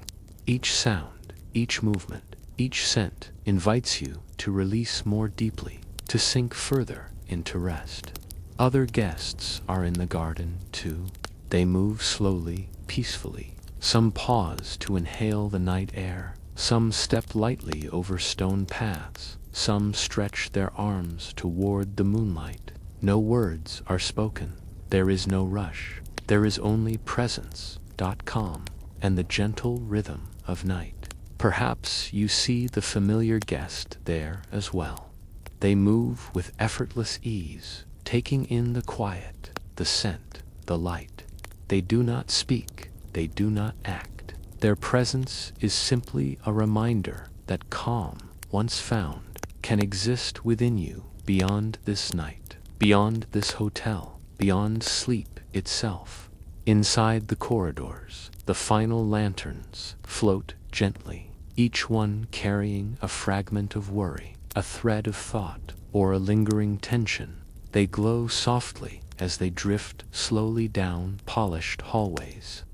Each sound, each movement, each scent invites you to release more deeply, to sink further into rest. Other guests are in the garden, too. They move slowly, peacefully. Some pause to inhale the night air. Some step lightly over stone paths. Some stretch their arms toward the moonlight. No words are spoken. There is no rush. There is only presence, calm, and the gentle rhythm of night. Perhaps you see the familiar guest there as well. They move with effortless ease, taking in the quiet, the scent, the light. They do not speak. They do not act. Their presence is simply a reminder that calm, once found, can exist within you beyond this night, beyond this hotel, beyond sleep itself. Inside the corridors, the final lanterns float gently, each one carrying a fragment of worry, a thread of thought, or a lingering tension. They glow softly as they drift slowly down polished hallways.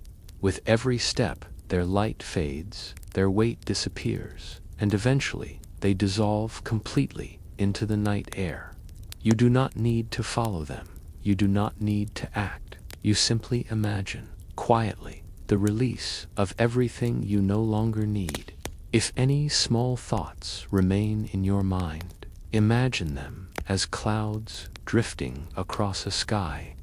With every step, their light fades, their weight disappears, and eventually they dissolve completely into the night air. You do not need to follow them. You do not need to act. You simply imagine, quietly, the release of everything you no longer need. If any small thoughts remain in your mind, imagine them as clouds drifting across a sky.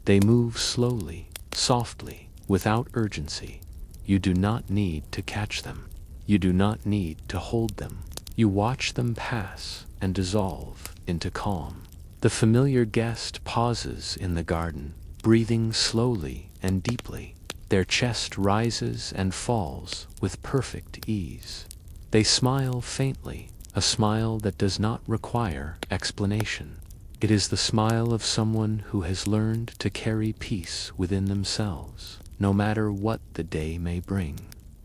They move slowly, softly, without urgency. You do not need to catch them. You do not need to hold them. You watch them pass and dissolve into calm. The familiar guest pauses in the garden, breathing slowly and deeply. Their chest rises and falls with perfect ease. They smile faintly, a smile that does not require explanation. It is the smile of someone who has learned to carry peace within themselves, no matter what the day may bring.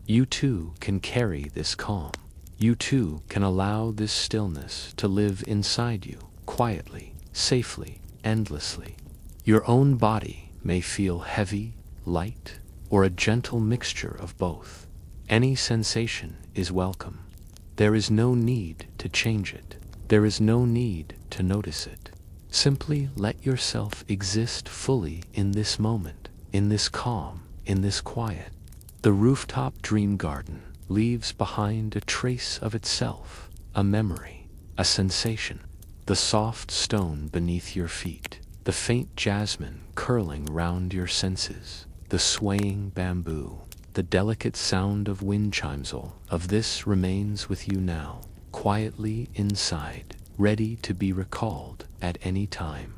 You too can carry this calm. You too can allow this stillness to live inside you, quietly, safely, endlessly. Your own body may feel heavy, light, or a gentle mixture of both. Any sensation is welcome. There is no need to change it. There is no need to notice it. Simply let yourself exist fully in this moment, in this calm, in this quiet. The Rooftop Dream Garden leaves behind a trace of itself, a memory, a sensation. The soft stone beneath your feet, the faint jasmine curling round your senses, the swaying bamboo, the delicate sound of wind chimes. All of this remains with you now, quietly inside, ready to be recalled at any time.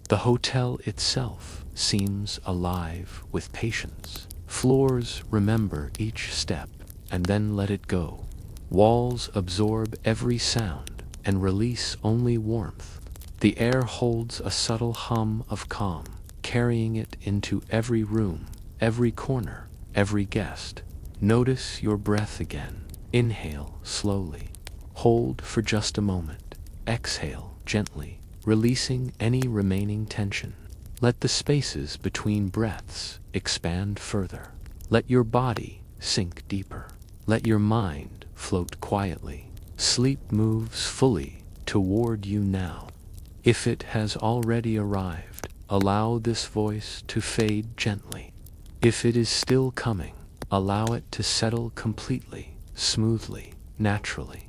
The hotel itself seems alive with patience. Floors remember each step and then let it go. Walls absorb every sound and release only warmth. The air holds a subtle hum of calm, carrying it into every room, every corner, every guest. Notice your breath again. Inhale slowly. Hold for just a moment. Exhale gently, releasing any remaining tension. Let the spaces between breaths expand further. Let your body sink deeper. Let your mind float quietly. Sleep moves fully toward you now. If it has already arrived, allow this voice to fade gently. If it is still coming, allow it to settle completely, smoothly, naturally.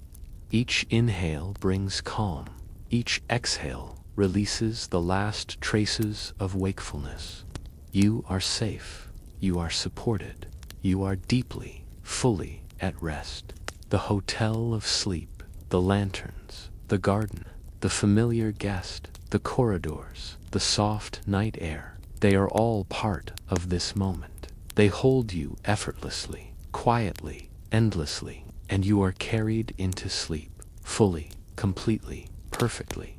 Each inhale brings calm. Each exhale releases the last traces of wakefulness. You are safe. You are supported. You are deeply, fully at rest. The hotel of sleep, the lanterns, the garden, the familiar guest, the corridors, the soft night air, they are all part of this moment. They hold you effortlessly, quietly, endlessly, and you are carried into sleep, fully, completely, perfectly.